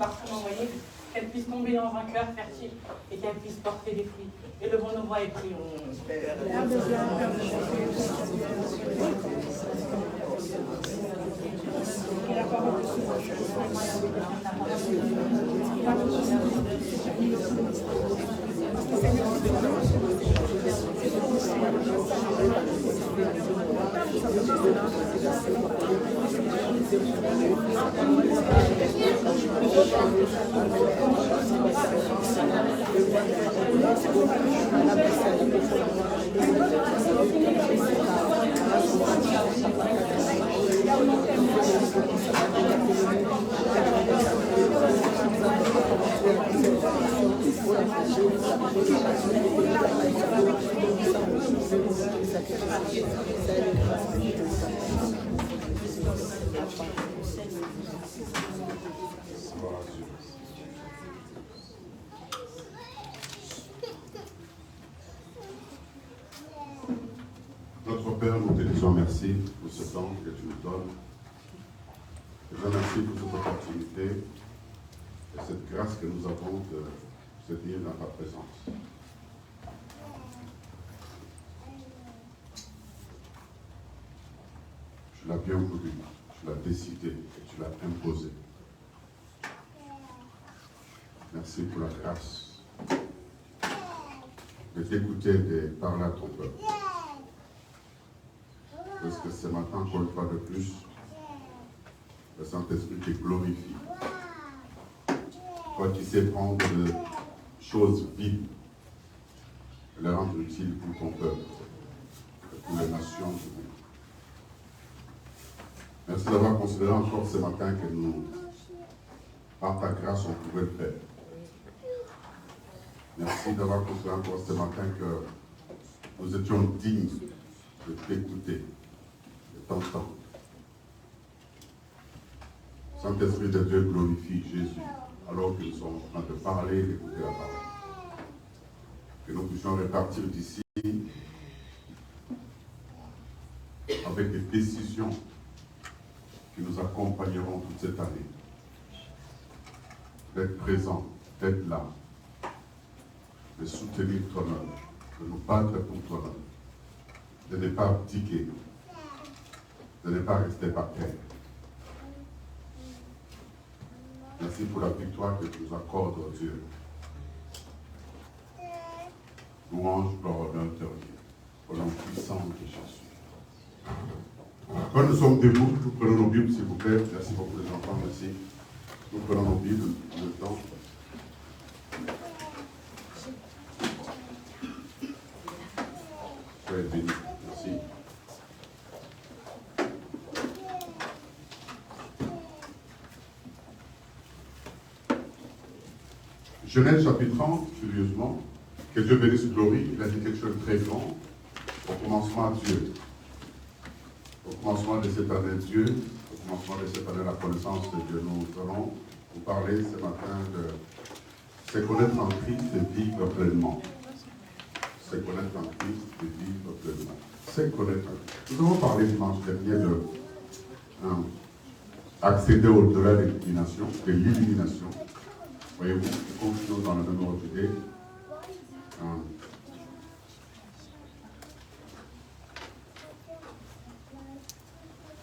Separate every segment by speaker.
Speaker 1: parfum envoyé, qu'elle puisse tomber dans un cœur fertile et qu'elle puisse porter des fruits. Et levons nos voix et prions.
Speaker 2: Notre Père, nous te disons merci pour ce temps que tu nous donnes. Je te remercie pour cette opportunité et cette grâce que nous avons de se tenir dans ta présence. Tu l'as bien voulu, tu l'as décidé et tu l'as imposé. Merci pour la grâce de t'écouter, de parler à ton peuple. Parce que ce matin, encore une fois de plus, le Saint-Esprit te glorifie. Toi qui sais prendre de choses vides et les rendre utiles pour ton peuple et pour les nations du monde. Merci d'avoir considéré encore ce matin que nous, par ta grâce, on pouvait le faire. Merci d'avoir considéré encore ce matin que nous étions dignes de t'écouter. Saint-Esprit de Dieu glorifie Jésus alors que nous sommes en train de parler et d'écouter la parole. Que nous puissions repartir d'ici avec des décisions qui nous accompagneront toute cette année. D'être présents, d'être là, de soutenir ton œuvre, de nous battre pour ton œuvre, de ne pas abdiquer, de ne pas rester par terre. Merci pour la victoire que tu nous accordes, oh Dieu. Louange, gloire, honneur, au nom puissant de Jésus. Quand nous sommes debout, nous prenons nos Bibles, s'il vous plaît. Merci beaucoup les enfants, merci. Nous prenons nos Bibles, le temps. Soyez bénis. Merci. Genèse chapitre 30, curieusement, que Dieu bénisse Glory, il a dit quelque chose de très grand. Au commencement, Dieu. Au commencement de cette année, Dieu. Au commencement de cette année, la connaissance de Dieu. Nous allons vous parler ce matin de se connaître en Christ et vivre pleinement. Se connaître en Christ et vivre pleinement. Se connaître en Christ. Nous avons parlé dimanche dernier de accéder au-delà de l'illumination, Voyez-vous, nous continuons dans le même ordre d'idée.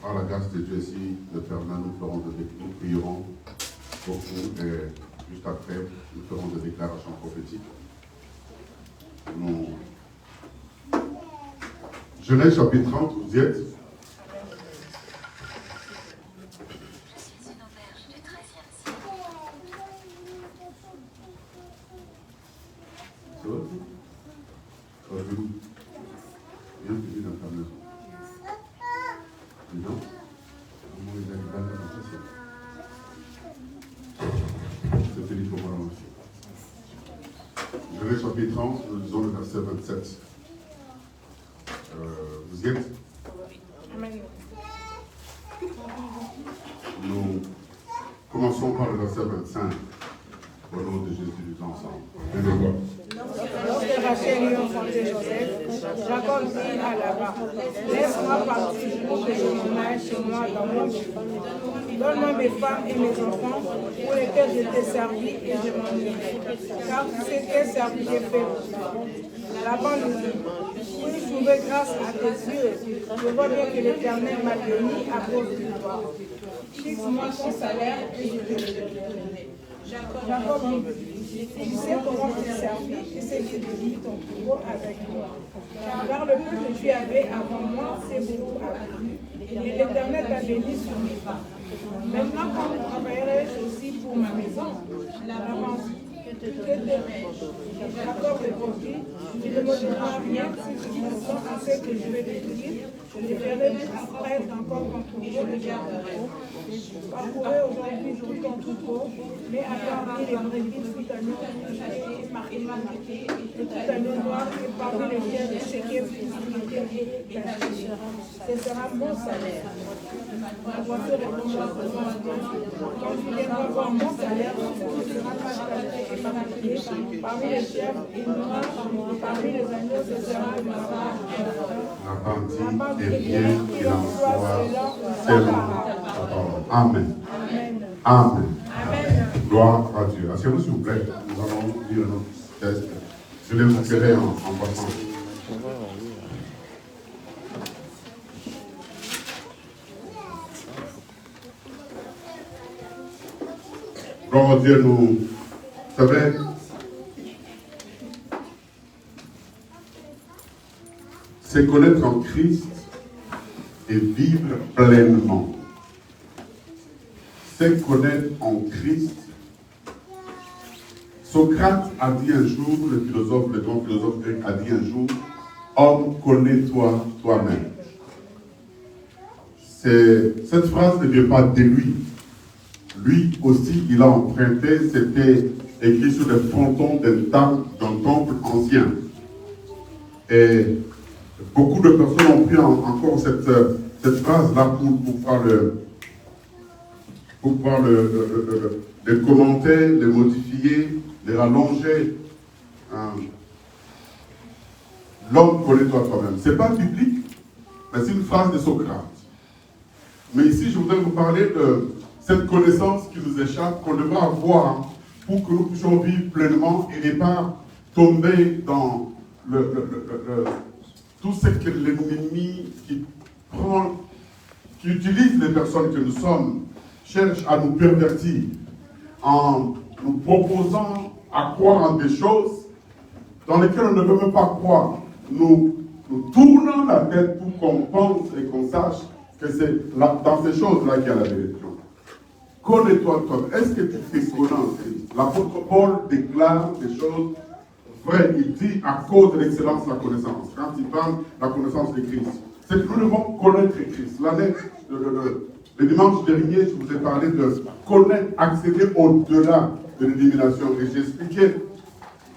Speaker 2: Par la grâce de Dieu, si le Père nous prierons beaucoup et juste après, nous ferons des déclarations prophétiques. Genèse chapitre 30, vous y êtes? Bienvenue dans ta maison. Non? Comment il a dans la session? C'est fini pour moi aussi. Genèse chapitre 30, nous lisons le verset 27. Vous y êtes? Nous commençons par le verset 25. Au nom de Jésus, nous ensemble.
Speaker 3: Lorsque Rachel eut enfanté Joseph, Jacob dit à Laban, laisse-moi partir pour que je m'en aille chez moi dans mon pays. Donne-moi mes femmes et mes enfants pour lesquels je t'ai servi et je m'en irai. Car tu sais quel service j'ai fait pour toi. Laban lui dit, puis trouver grâce à tes yeux. Je vois bien que l'Éternel m'a béni à cause de toi. Fixe-moi ton salaire et je te le donnerai. Jacob lui dit, tu sais comment tu servis et c'est que de vis ton troupeau avec moi. Car le peu que tu avais avant moi, c'est beaucoup accru. Et l'Éternel t'a béni sur mes pas. Maintenant, quand je travaillerai aussi pour ma maison, Laban dit, que dirai-je? Jacob répondit, tu ne me diras rien si tu consens à ce que je vais te dire. Je ferai prêtre encore ton troupeau de garderai. Parcourez aujourd'hui tout ton troupeau, mais à parmi les brebis tout agneau marqué, et tout agneau noir, et parmi les biens de Shechem, ce sera mon salaire. La voiture répondra quand tu viendras voir mon salaire, ce ne sera pas caché et marqué. Parmi les chèvres et noirs, parmi les agneaux, ce sera le noir.
Speaker 2: La bande est bien qu'il en soit selon ta parole. Amen. Amen. Gloire à Dieu. Asseyez-vous s'il vous plaît. Nous allons lire notre texte. Je vais vous éclairer en passant. Gloire à Dieu, nous, vous savez, c'est connaître en Christ et vivre pleinement. C'est connaître en Christ. Socrate a dit un jour, le grand philosophe grec a dit un jour, homme, connais-toi toi-même. Cette phrase ne vient pas de lui. Lui aussi, il a emprunté, c'était écrit sur les frontons d'un temple ancien. Et beaucoup de personnes ont pris encore cette phrase-là pour pouvoir les commenter, les modifier, les rallonger. L'homme, connais-toi toi-même. Ce n'est pas biblique, mais c'est une phrase de Socrate. Mais ici, je voudrais vous parler de cette connaissance qui nous échappe, qu'on devrait avoir pour que nous puissions vivre pleinement et ne pas tomber dans tout ce que l'ennemi qui utilise les personnes que nous sommes, cherche à nous pervertir en nous proposant à croire en des choses dans lesquelles on ne veut même pas croire. Nous tournons la tête pour qu'on pense et qu'on sache que c'est dans ces choses-là qu'il y a la vérité. Connais-toi toi. Est-ce que tu t'es connu en Christ? L'apôtre Paul déclare des choses vraies. Il dit à cause de l'excellence de la connaissance. Quand il parle de la connaissance de Christ, c'est que nous devons connaître Christ. Le dimanche dernier, je vous ai parlé de connaître, accéder au-delà de l'élimination. Et j'ai expliqué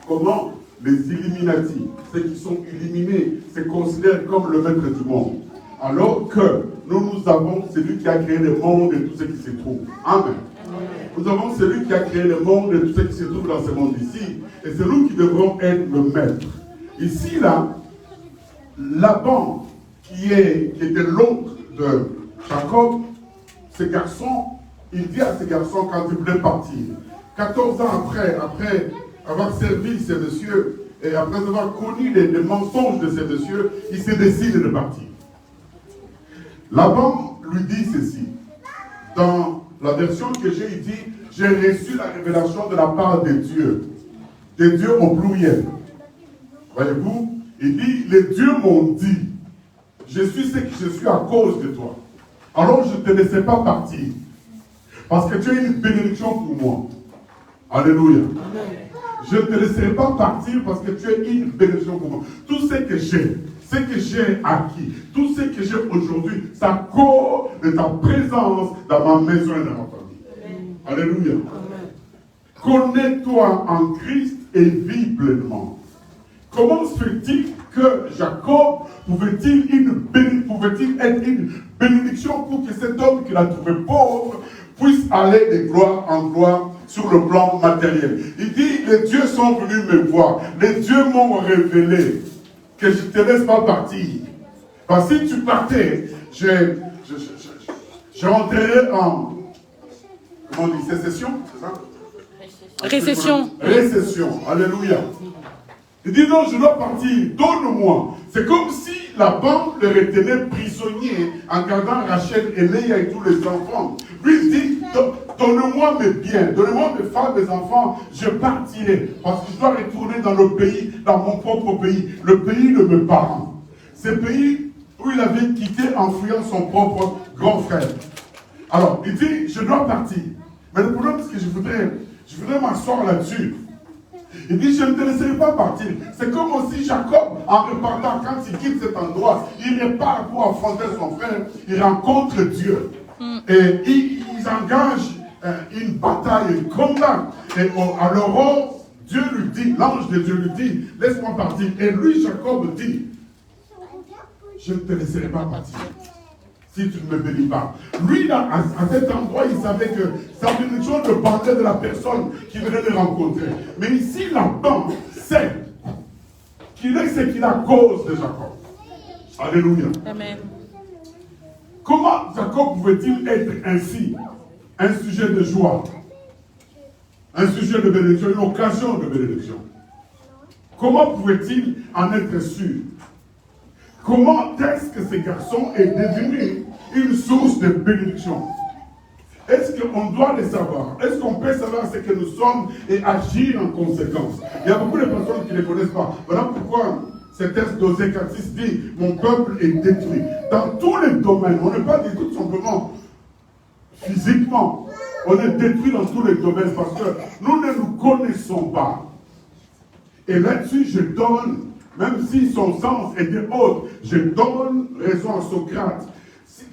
Speaker 2: comment les Illuminati, ceux qui sont illuminés, se considèrent comme le maître du monde. Alors que nous avons celui qui a créé le monde et tout ce qui se trouve. Amen. Nous avons celui qui a créé le monde et tout ce qui se trouve dans ce monde ici. Et c'est nous qui devrons être le maître. Ici, là, Laban, qui était l'oncle de Jacob, ce garçon, il dit à ce garçon quand il voulait partir, 14 ans après avoir servi ces messieurs, et après avoir connu les mensonges de ces messieurs, il se décide de partir. Laban lui dit ceci. Dans la version que j'ai, il dit, j'ai reçu la révélation de la part de Dieu. Des dieux au pluriel. Voyez-vous? Il dit, les dieux m'ont dit, je suis ce que je suis à cause de toi. Alors je ne te laisserai pas partir. Parce que tu es une bénédiction pour moi. Alléluia. Je ne te laisserai pas partir parce que tu es une bénédiction pour moi. Tout ce que j'ai acquis, tout ce que j'ai aujourd'hui, c'est à cause de ta présence dans ma maison et dans ma famille. Alléluia. Connais-toi en Christ et vis pleinement. Comment se fait-il que Jacob pouvait-il être une bénédiction pour que cet homme qu'il a trouvé pauvre puisse aller de gloire en gloire sur le plan matériel? Il dit, les dieux sont venus me voir, les dieux m'ont révélé que je ne te laisse pas partir. Parce que si tu partais, je rentrerai on dit sécession, c'est ça?
Speaker 1: Récession.
Speaker 2: Récession, alléluia. Il dit non, je dois partir, donne-moi. C'est comme si la banque le retenait prisonnier en gardant Rachel et Léa et tous les enfants. Lui il dit, donne-moi mes biens, donnez-moi mes femmes, mes enfants, je partirai. Parce que je dois retourner dans le pays, dans mon propre pays, le pays de mes parents. Ce pays où il avait quitté en fuyant son propre grand frère. Alors, il dit, je dois partir. Mais le problème, c'est que je voudrais m'asseoir là-dessus. Il dit, je ne te laisserai pas partir. C'est comme aussi Jacob, en repartant, quand il quitte cet endroit, il repart pour affronter son frère, il rencontre Dieu. Et ils engagent une bataille, un combat. Et à l'aurore, Dieu lui dit, l'ange de Dieu lui dit, laisse-moi partir. Et lui, Jacob, dit, je ne te laisserai pas partir si tu ne me bénis pas. Lui, là, à cet endroit, il savait que sa bénédiction dépendait de la personne qui venait le rencontrer. Mais ici, Laban sait qu'il est ce qu'il a cause de Jacob. Alléluia.
Speaker 1: Amen.
Speaker 2: Comment Jacob pouvait-il être ainsi? Un sujet de joie, un sujet de bénédiction, une occasion de bénédiction. Comment pouvait-il en être sûr? Comment est-ce que ce garçon est devenu une source de bénédiction? Est-ce qu'on doit le savoir? Est-ce qu'on peut savoir ce que nous sommes et agir en conséquence? Il y a beaucoup de personnes qui ne les connaissent pas. Voilà pourquoi cet texte d'Osée 4:6 dit, mon peuple est détruit. Dans tous les domaines, on n'est pas détruit tout simplement physiquement. On est détruit dans tous les domaines parce que nous ne nous connaissons pas. Et là-dessus, je donne, même si son sens était autre, je donne raison à Socrate.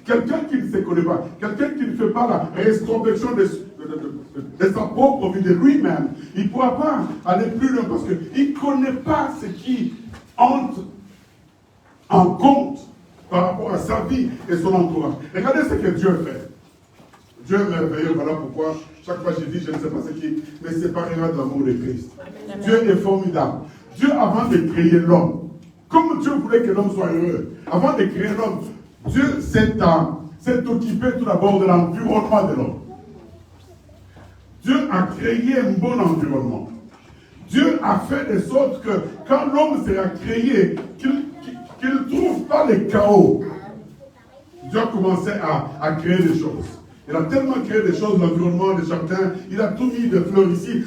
Speaker 2: Quelqu'un qui ne se connaît pas, quelqu'un qui ne fait pas la rétrospection de sa propre vie, de lui-même, il ne pourra pas aller plus loin parce qu'il ne connaît pas ce qui entre en compte par rapport à sa vie et son entourage. Regardez ce que Dieu fait. Dieu est merveilleux, voilà pourquoi chaque fois je dis, je ne sais pas ce qui me séparera de l'amour de Christ. Amen. Dieu est formidable. Dieu, avant de créer l'homme, comme Dieu voulait que l'homme soit heureux, avant de créer l'homme, Dieu s'est occupé tout d'abord de l'environnement de l'homme. Dieu a créé un bon environnement. Dieu a fait de sorte que quand l'homme sera créé, qu'il ne trouve pas le chaos. Dieu a commencé à créer des choses. Il a tellement créé des choses, l'environnement, les jardins, il a tout mis des fleurs ici.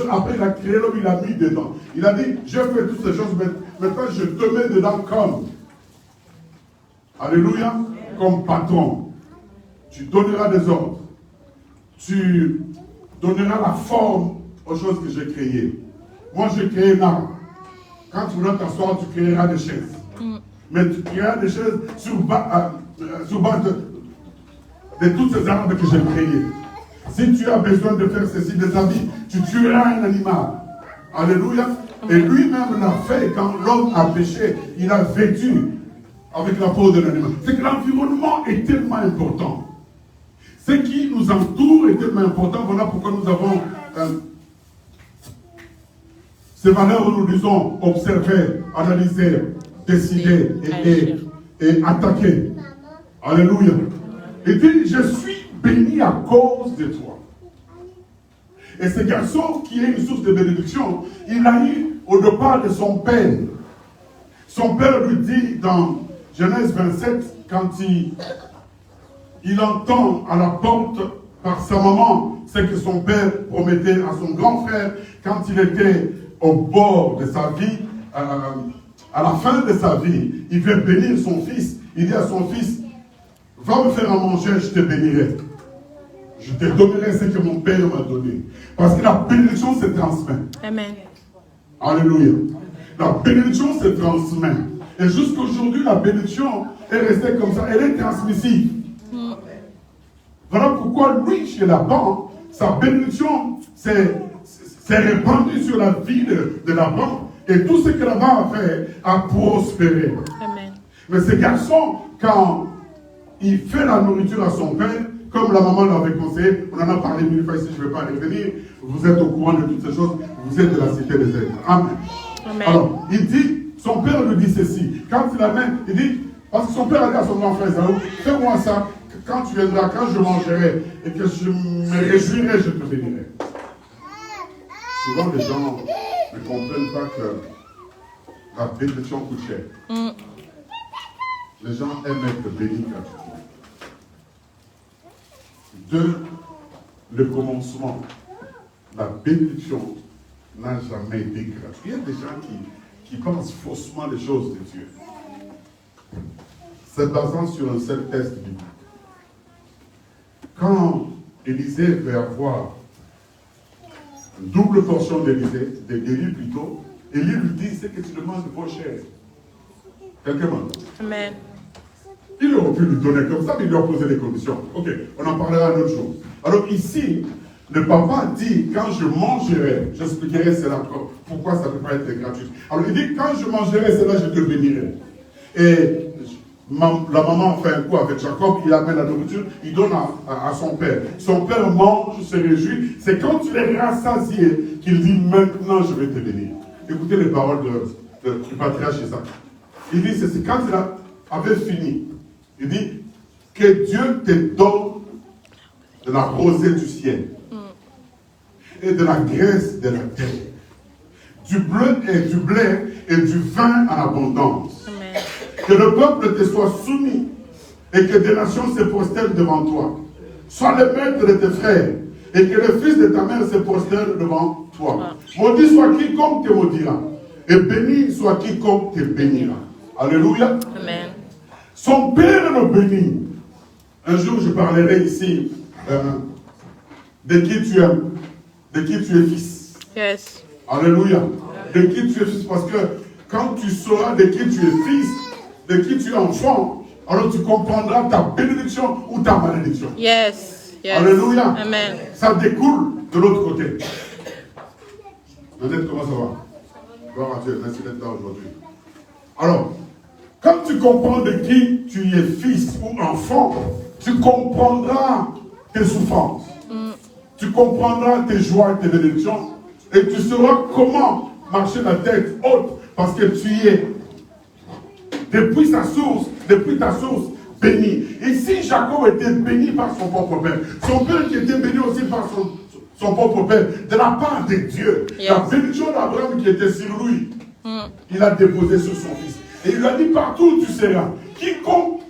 Speaker 2: Après, il a créé l'homme, il a mis dedans. Il a dit, je fais toutes ces choses, maintenant je te mets dedans comme. Alléluia. Comme patron. Tu donneras des ordres. Tu donneras la forme aux choses que j'ai créées. Moi, j'ai créé un arbre. Quand tu voudras t'asseoir, tu créeras des chaises. Mais tu créeras des chaises sur base de tous ces arbres que j'ai créés. Si tu as besoin de faire ceci, des habits, tu tueras un animal. Alléluia. Et lui-même l'a fait quand l'homme a péché. Il a vêtu avec la peau de l'animal. C'est que l'environnement est tellement important. Ce qui nous entoure est tellement important. Voilà pourquoi nous avons ces valeurs où nous disons observer, analyser, décider et attaquer. Alléluia. Il dit, je suis béni à cause de toi. Et ce garçon qui est une source de bénédiction, il a eu au départ de son père. Son père lui dit dans Genèse 27, quand il entend à la porte par sa maman ce que son père promettait à son grand frère quand il était au bord de sa vie, à la fin de sa vie, il veut bénir son fils. Il dit à son fils, va me faire à manger, je te bénirai. Je te donnerai ce que mon père m'a donné. Parce que la bénédiction se transmet. Amen. Alléluia. La bénédiction se transmet. Et jusqu'aujourd'hui, la bénédiction est restée comme ça. Elle est transmissive. Voilà pourquoi lui, chez Laban, sa bénédiction s'est répandue sur la vie de Laban. Et tout ce que Laban a fait a prospéré. Amen. Mais ce garçon, quand il fait la nourriture à son père, comme la maman l'avait conseillé, on en a parlé mille fois ici, je ne vais pas revenir. Vous êtes au courant de toutes ces choses, vous êtes de la cité des êtres. Amen. Amen. Alors, il dit, son père lui dit ceci. Quand il a même, il dit, parce que son père a dit à son grand frère Esaü, fais-moi ça. quand tu viendras, quand je mangerai et que je me réjouirai, je te bénirai. Souvent, les gens ne comprennent pas que la bénédiction coûte cher. Les gens aiment être bénis gratuitement. De le commencement, la bénédiction n'a jamais été gratuite. Il y a des gens qui pensent faussement les choses de Dieu. C'est basant sur un seul test biblique. Quand Élisée veut avoir une double portion d'Élie plutôt, Élie lui dit, c'est que tu demandes trop cher. Quelqu'un m'a dit.
Speaker 4: Amen.
Speaker 2: Il aurait pu lui donner comme ça, mais il lui a posé des conditions. Ok, on en parlera un autre jour. Alors ici, le papa dit, quand je mangerai, j'expliquerai cela, pourquoi ça ne peut pas être gratuit. Alors il dit, quand je mangerai cela, je te bénirai. Et la maman fait un coup avec Jacob, il amène la nourriture, il donne à son père. Son père mange, se réjouit. C'est quand tu l'es rassasié qu'il dit, maintenant je vais te bénir. Écoutez les paroles du patriarche Isaac. Il dit, c'est quand il avait fini. Il dit, que Dieu te donne de la rosée du ciel et de la graisse de la terre, du blé et du vin en abondance.
Speaker 4: Amen.
Speaker 2: Que le peuple te soit soumis et que des nations se prosternent devant toi. Sois le maître de tes frères et que le fils de ta mère se prosterne devant toi. Maudit soit quiconque te maudira et béni soit quiconque te bénira. Alléluia.
Speaker 4: Amen.
Speaker 2: Son père le bénit. Un jour, je parlerai ici de qui tu aimes, de qui tu es fils.
Speaker 4: Yes.
Speaker 2: Alléluia. De qui tu es fils. Parce que quand tu sauras de qui tu es fils, de qui tu es enfant, alors tu comprendras ta bénédiction ou ta malédiction.
Speaker 4: Yes. Yes.
Speaker 2: Alléluia.
Speaker 4: Amen.
Speaker 2: Ça découle de l'autre côté. Nanette, comment ça va? Gloire à Dieu. Merci d'être là aujourd'hui. Alors, quand tu comprends de qui tu es fils ou enfant, tu comprendras tes souffrances. Tu comprendras tes joies et tes bénédictions. Et tu sauras comment marcher la tête haute. Parce que tu es, depuis ta source, béni. Et si Jacob était béni par son propre père, son père qui était béni aussi par son propre père, de la part de Dieu,
Speaker 4: Yes.
Speaker 2: la bénédiction d'Abraham qui était sur lui, il a déposé sur son fils. Et il lui a dit, partout où tu seras, quiconque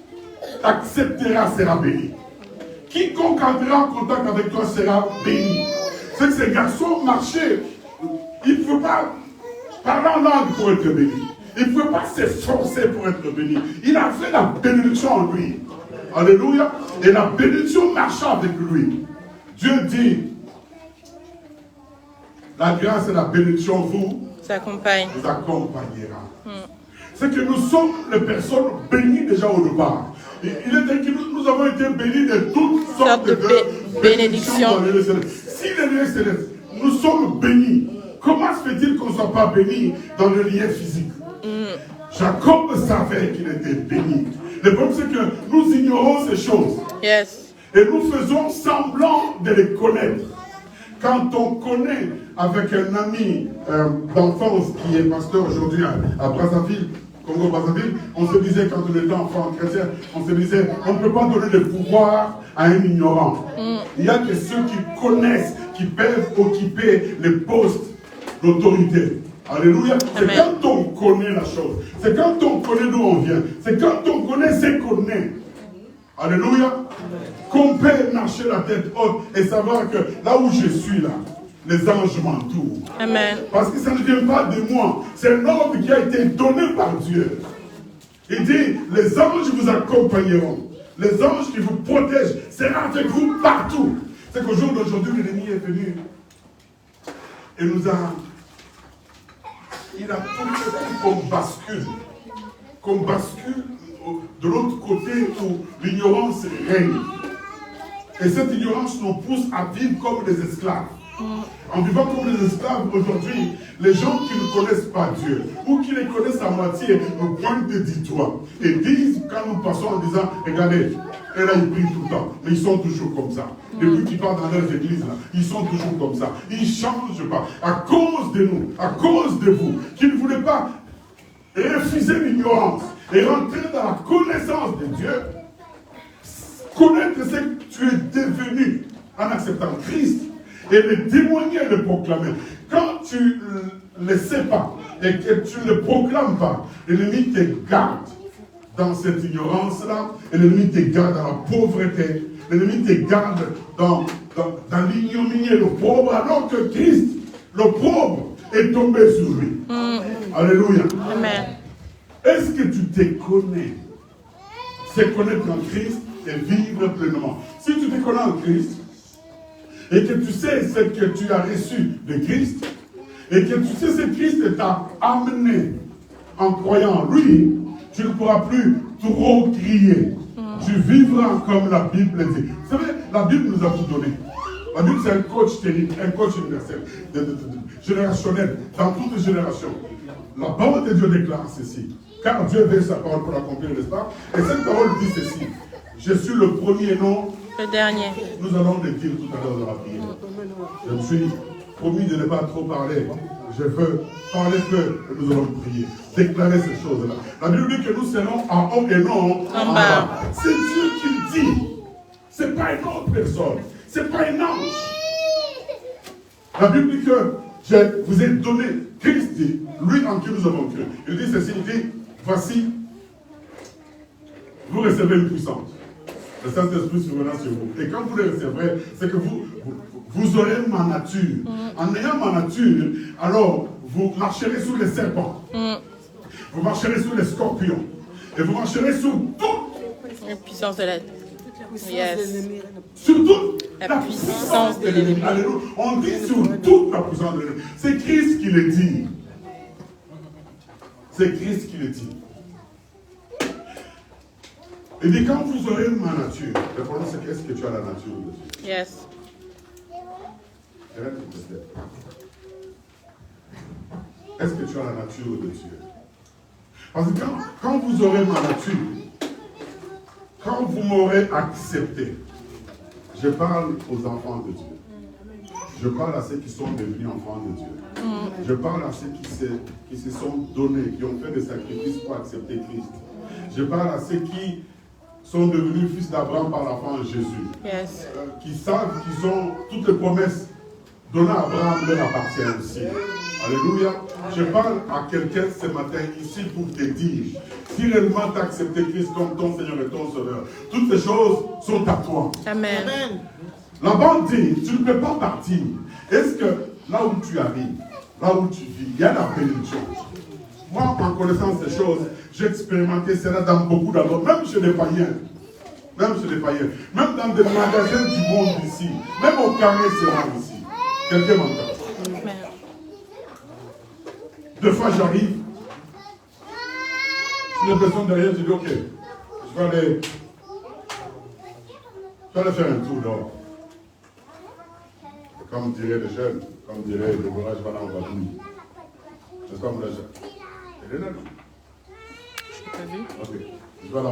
Speaker 2: t'acceptera sera béni. Quiconque entrera en contact avec toi sera béni. C'est que ces garçons marchaient. Il ne faut pas parler en langue pour être béni. Il ne faut pas s'efforcer pour être béni. Il a fait la bénédiction en lui. Alléluia. Et la bénédiction marcha avec lui. Dieu dit, la grâce et la bénédiction vous accompagnera. C'est que nous sommes les personnes bénies déjà au départ. Il est dit que nous avons été bénis de toutes sortes de bénédictions. Si les lieux célestes, nous sommes bénis, comment se fait-il qu'on ne soit pas bénis dans le lien physique? Jacob savait qu'il était béni. Le problème c'est que nous ignorons ces choses.
Speaker 4: Yes.
Speaker 2: Et nous faisons semblant de les connaître. Quand on connaît avec un ami d'enfance qui est pasteur aujourd'hui à Brazzaville, Congo-Brazzaville, on se disait quand on était enfant chrétien, on se disait, on ne peut pas donner le pouvoir à un ignorant. Il y a que ceux qui connaissent, qui peuvent occuper les postes d'autorité. Alléluia. C'est quand on connaît la chose. C'est quand on connaît d'où on vient. C'est quand on connaît ce qu'on est. Alléluia. Qu'on peut marcher la tête haute et savoir que là où je suis là, les anges m'entourent.
Speaker 4: Amen.
Speaker 2: Parce que ça ne vient pas de moi. C'est un ordre qui a été donné par Dieu. Il dit, les anges vous accompagneront. Les anges qui vous protègent seront avec vous partout. C'est qu'au jour d'aujourd'hui, l'ennemi est venu et nous a... Il a tout fait qu'on bascule de l'autre côté où l'ignorance règne. Et cette ignorance nous pousse à vivre comme des esclaves. En vivant comme des esclaves aujourd'hui, les gens qui ne connaissent pas Dieu ou qui les connaissent à moitié nous pointent du doigt et disent, quand nous passons en disant, regardez, et là ils prient tout le temps, mais ils sont toujours comme ça. Depuis qu'ils partent dans leurs églises, là, ils sont toujours comme ça. Ils ne changent pas. À cause de nous, à cause de vous, qui ne voulaient pas refuser l'ignorance et rentrer dans la connaissance de Dieu, Connaître ce que tu es devenu en acceptant Christ et le témoigner et le proclamer. Quand tu ne le sais pas et que tu ne le proclames pas, l'ennemi te garde dans cette ignorance-là, et l'ennemi te garde dans la pauvreté, l'ennemi te garde dans l'ignominie et l'opprobre, alors que Christ, l'opprobre, est tombé sur lui. Alléluia.
Speaker 4: Amen.
Speaker 2: Est-ce que tu te connais? C'est connaître en Christ et vivre pleinement. Si tu te connais en Christ, et que tu sais ce que tu as reçu de Christ, et que tu sais ce que Christ t'a amené en croyant en lui, tu ne pourras plus trop crier. Tu vivras comme la Bible dit. Vous savez, la Bible nous a tout donné. La Bible, c'est un coach terrible, un coach universel, générationnel, dans toutes les générations. La parole de Dieu déclare ceci. Car Dieu veut sa parole pour l'accomplir, n'est-ce pas? Et cette parole dit ceci. Je suis le premier, non
Speaker 4: le dernier.
Speaker 2: Nous allons le dire tout à l'heure dans la prière. Je me suis promis de ne pas trop parler. Je veux parler peu et nous allons prier. Déclarer ces choses-là. La Bible dit que nous serons en haut et non en bas. C'est Dieu qui le dit. Ce n'est pas une autre personne. Ce n'est pas un ange. La Bible dit que je vous ai donné, Christ dit, lui en qui nous avons cru. Il dit ceci, il dit, voici, vous recevez une puissance. Le Saint-Esprit surviendra sur vous. Et quand vous le recevrez, c'est que vous aurez ma nature. En ayant ma nature, alors vous marcherez sous les serpents. Vous marcherez sous les scorpions. Et vous marcherez sur toute
Speaker 4: la puissance de la... Yes.
Speaker 2: Sur toute
Speaker 4: la puissance de l'ennemi.
Speaker 2: Alléluia. On dit sur toute la puissance de l'ennemi. C'est Christ qui le dit. C'est Christ qui le dit. Il dit, quand vous aurez ma nature, le problème c'est qu'est-ce que tu as la nature de Dieu?
Speaker 4: Yes.
Speaker 2: Est-ce que tu as la nature de Dieu? Parce que quand vous aurez ma nature, quand vous m'aurez accepté, je parle aux enfants de Dieu. Je parle à ceux qui sont devenus enfants de Dieu. Je parle à ceux qui se sont donnés, qui ont fait des sacrifices pour accepter Christ. Je parle à ceux qui sont devenus fils d'Abraham par la foi en Jésus.
Speaker 4: Yes.
Speaker 2: Qui savent qu'ils ont toutes les promesses données à Abraham leur appartiennent aussi. Alléluia. Je parle à quelqu'un ce matin ici pour te dire, si réellement tu as accepté Christ comme ton Seigneur et ton Sauveur, toutes ces choses sont à toi.
Speaker 4: Amen.
Speaker 2: La bande dit, tu ne peux pas partir. Est-ce que là où tu arrives, là où tu vis, il y a la bénédiction? Moi, en connaissant ces choses, j'ai expérimenté cela dans beaucoup d'endroits, même chez les païens. Même chez les païens. Même dans des magasins du monde ici. Même au carré, c'est là ici. Quelqu'un m'entend? Deux fois, j'arrive. Si les personnes derrière, je dis, ok, je vais aller faire un tour dehors. Comme diraient les jeunes, comme dirait le courage, je vais aller en vadrouille. N'est-ce pas, mon âge? Elle est là, non?
Speaker 4: Je n'ai pas vu.
Speaker 2: Ok, je vais aller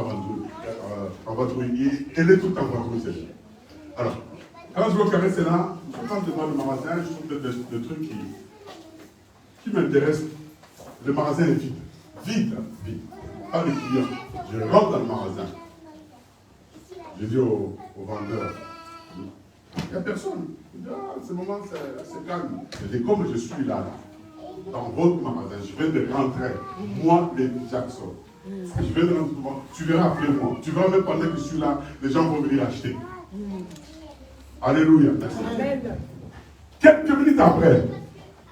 Speaker 2: en vadrouille. Elle est toute en vadrouille, c'est bien. Alors, quand je vais au carré, c'est là, je passe devant le magasin, je trouve des trucs qui m'intéressent. Le magasin est vide. Vide. Pas de clients. Je rentre dans le magasin. Je dis au vendeur, il n'y a personne. Il dit, ah, ce moment, c'est calme. Je dis, comme je suis là, dans votre magasin, je viens de rentrer, moi, les Jackson. Je viens de rentrer, tu verras après moi. Tu verras même pendant que je suis là, les gens vont venir acheter. Alléluia. Merci. Quelques minutes après,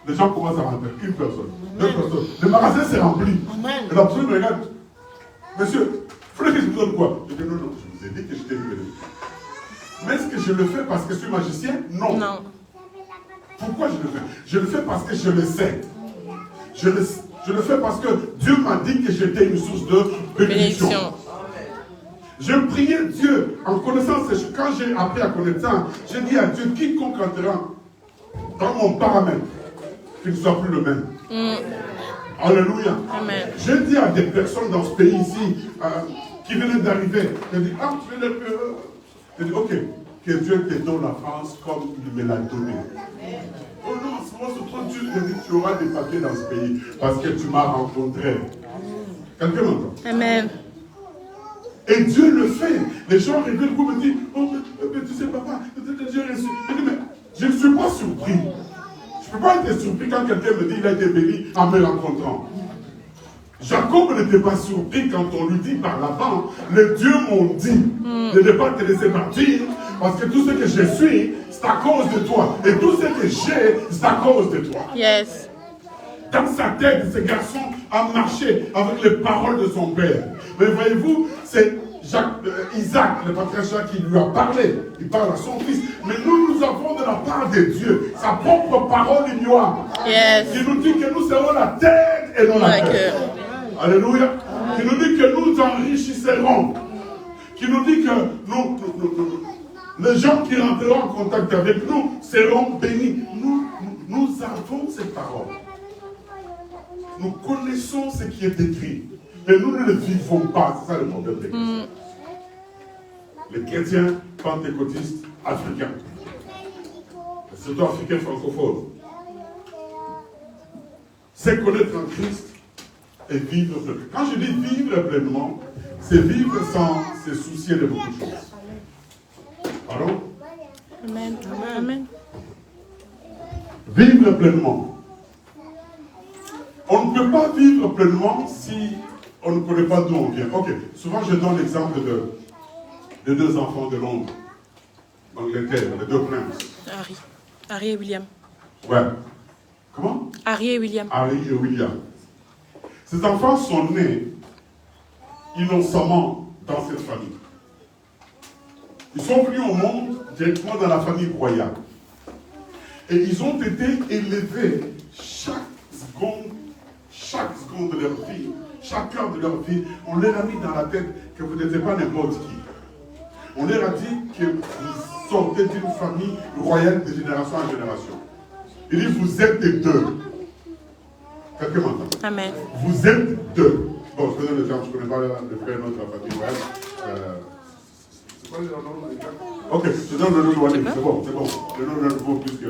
Speaker 2: les gens commencent à rentrer. Une personne, deux personnes. Le magasin s'est rempli. Et la personne me regarde. Monsieur, il faudrait que je vous donne quoi? Je dis, non, je vous ai dit que je t'ai libéré. Mais est-ce que je le fais parce que je suis magicien? Non. Pourquoi je le fais? Je le fais parce que je le sais. Je le fais parce que Dieu m'a dit que j'étais une source de bénédiction. Je priais Dieu en connaissant ces choses. Quand j'ai appris à connaître ça, j'ai dit à Dieu, quiconque entrera dans mon paramètre, qu'il ne soit plus le même. Alléluia.
Speaker 4: Amen.
Speaker 2: J'ai dit à des personnes dans ce pays ici, qui venaient d'arriver, j'ai dit, ah, tu es le peureux. J'ai dit, ok, que Dieu te donne la France comme il me l'a donné. Oh non, c'est moi, c'est trop dur. J'ai dit, tu auras des papiers dans ce pays parce que tu m'as rencontré. Quelqu'un m'entend?
Speaker 4: Amen.
Speaker 2: Et Dieu le fait. Les gens révèlent pour me dire, oh, mais tu sais, papa, Dieu est surpris. Je dis, mais je ne suis pas surpris. Je ne peux pas être surpris quand quelqu'un me dit qu'il a été béni en me rencontrant. Jacob n'était pas surpris quand on lui dit par là-bas, les dieux m'ont dit de ne pas te laisser partir, parce que tout ce que je suis, c'est à cause de toi. Et tout ce que j'ai, c'est à cause de toi.
Speaker 4: Yes.
Speaker 2: Dans sa tête, ce garçon a marché avec les paroles de son père. Mais voyez-vous, c'est Isaac, le patriarche, qui lui a parlé. Il parle à son fils. Mais nous avons de la part de Dieu sa propre parole ignoble.
Speaker 4: Yes.
Speaker 2: Qui nous dit que nous serons la tête et non la queue. Alléluia. Qui nous dit que nous enrichisserons. Qui nous dit que les gens qui rentreront en contact avec nous seront bénis. Nous avons ces paroles. Nous connaissons ce qui est écrit. Mais nous ne le vivons pas. C'est ça le problème des chrétiens. Les chrétiens pentecôtistes africains. Surtout africains francophones. C'est connaître en Christ et vivre pleinement. Quand je dis vivre pleinement, c'est vivre sans se soucier de beaucoup de choses. Pardon?
Speaker 4: Amen. Amen.
Speaker 2: Vivre pleinement. On ne peut pas vivre pleinement si on ne connaît pas d'où on vient. Ok, souvent je donne l'exemple de deux enfants de Londres, d'Angleterre, les deux princes.
Speaker 4: Harry et William.
Speaker 2: Ouais. Comment?
Speaker 4: Harry et William.
Speaker 2: Harry et William. Ces enfants sont nés innocemment dans cette famille. Ils sont venus au monde directement dans la famille royale. Et ils ont été élevés chaque seconde de leur vie, chaque heure de leur vie. On leur a mis dans la tête que vous n'étiez pas n'importe qui. On leur a dit que vous sortez d'une famille royale de génération en génération. Il dit, vous êtes des deux. Quelqu'un m'entend? Amen. Vous êtes deux. Bon, je donne l'exemple, je ne connais pas le frère de notre famille royale. C'est quoi le nom? Ok, je donne le nom de Walid, c'est bon. Le nom de nouveau plus que...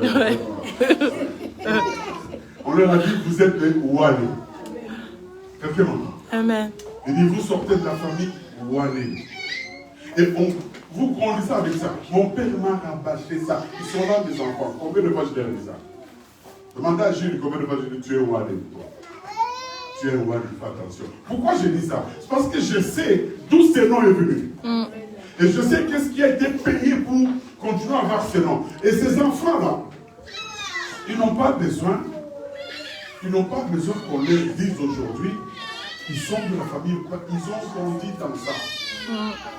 Speaker 2: On leur a dit, vous êtes des Walid. Quelqu'un m'entend? Amen. Il dit, vous sortez de la famille Walid. Et vous grandissez avec ça. Mon père m'a rabâché ça. Ils sont là, mes enfants. Combien de fois je leur ai dit ça? Demandez à Jules combien de fois je dis, tu es un Walid. Tu es un Walid, fais attention. Pourquoi je dis ça? C'est parce que je sais d'où ce nom est venu. Et je sais qu'est-ce qui a été payé pour continuer à avoir ce nom. Et ces enfants-là, ils n'ont pas besoin qu'on leur dise aujourd'hui, ils sont de la famille, ils ont grandi dans ça.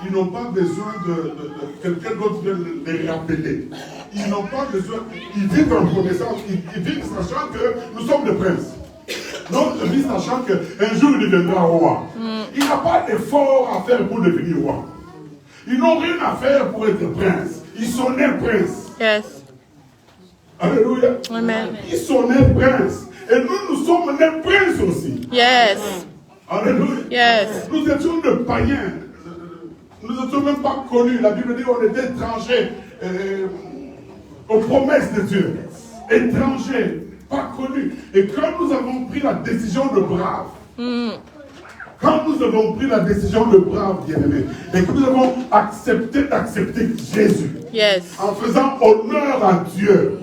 Speaker 2: Ils n'ont pas besoin de quelqu'un d'autre vienne les rappeler. Ils n'ont pas besoin, ils vivent en connaissance, ils vivent sachant que nous sommes des princes. L'autre vit sachant qu'un jour il deviendra roi. Il n'a pas d'effort à faire pour devenir roi. Ils n'ont rien à faire pour être prince. Ils sont nés princes. Yes. Alléluia. Amen. Ils sont nés princes. Et nous sommes nés princes aussi. Yes. Alléluia. Yes. Nous étions des païens. Nous n'étions même pas connus. La Bible dit qu'on était étrangers aux promesses de Dieu. Étrangers, pas connus. Et quand nous avons pris la décision de brave, quand nous avons pris la décision de brave, bien-aimés, et que nous avons accepté d'accepter Jésus, en faisant honneur à Dieu,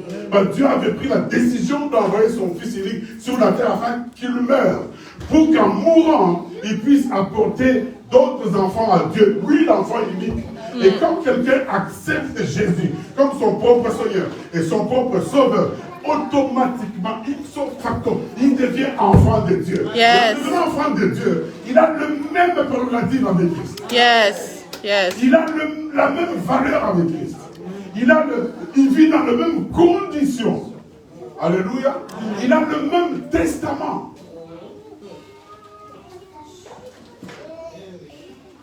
Speaker 2: Dieu avait pris la décision d'envoyer son Fils unique sur la terre afin qu'il meure, pour qu'en mourant, il puisse apporter d'autres enfants à Dieu. Lui, l'enfant unique. Et quand quelqu'un accepte Jésus comme son propre Seigneur et son propre Sauveur, automatiquement, il devient enfant de Dieu.
Speaker 4: Yes.
Speaker 2: Le enfant de Dieu, il a le même prérogative avec Christ.
Speaker 4: Yes. Yes.
Speaker 2: Il a la même valeur avec Christ. Il vit dans les mêmes conditions. Alléluia. Il a le même testament.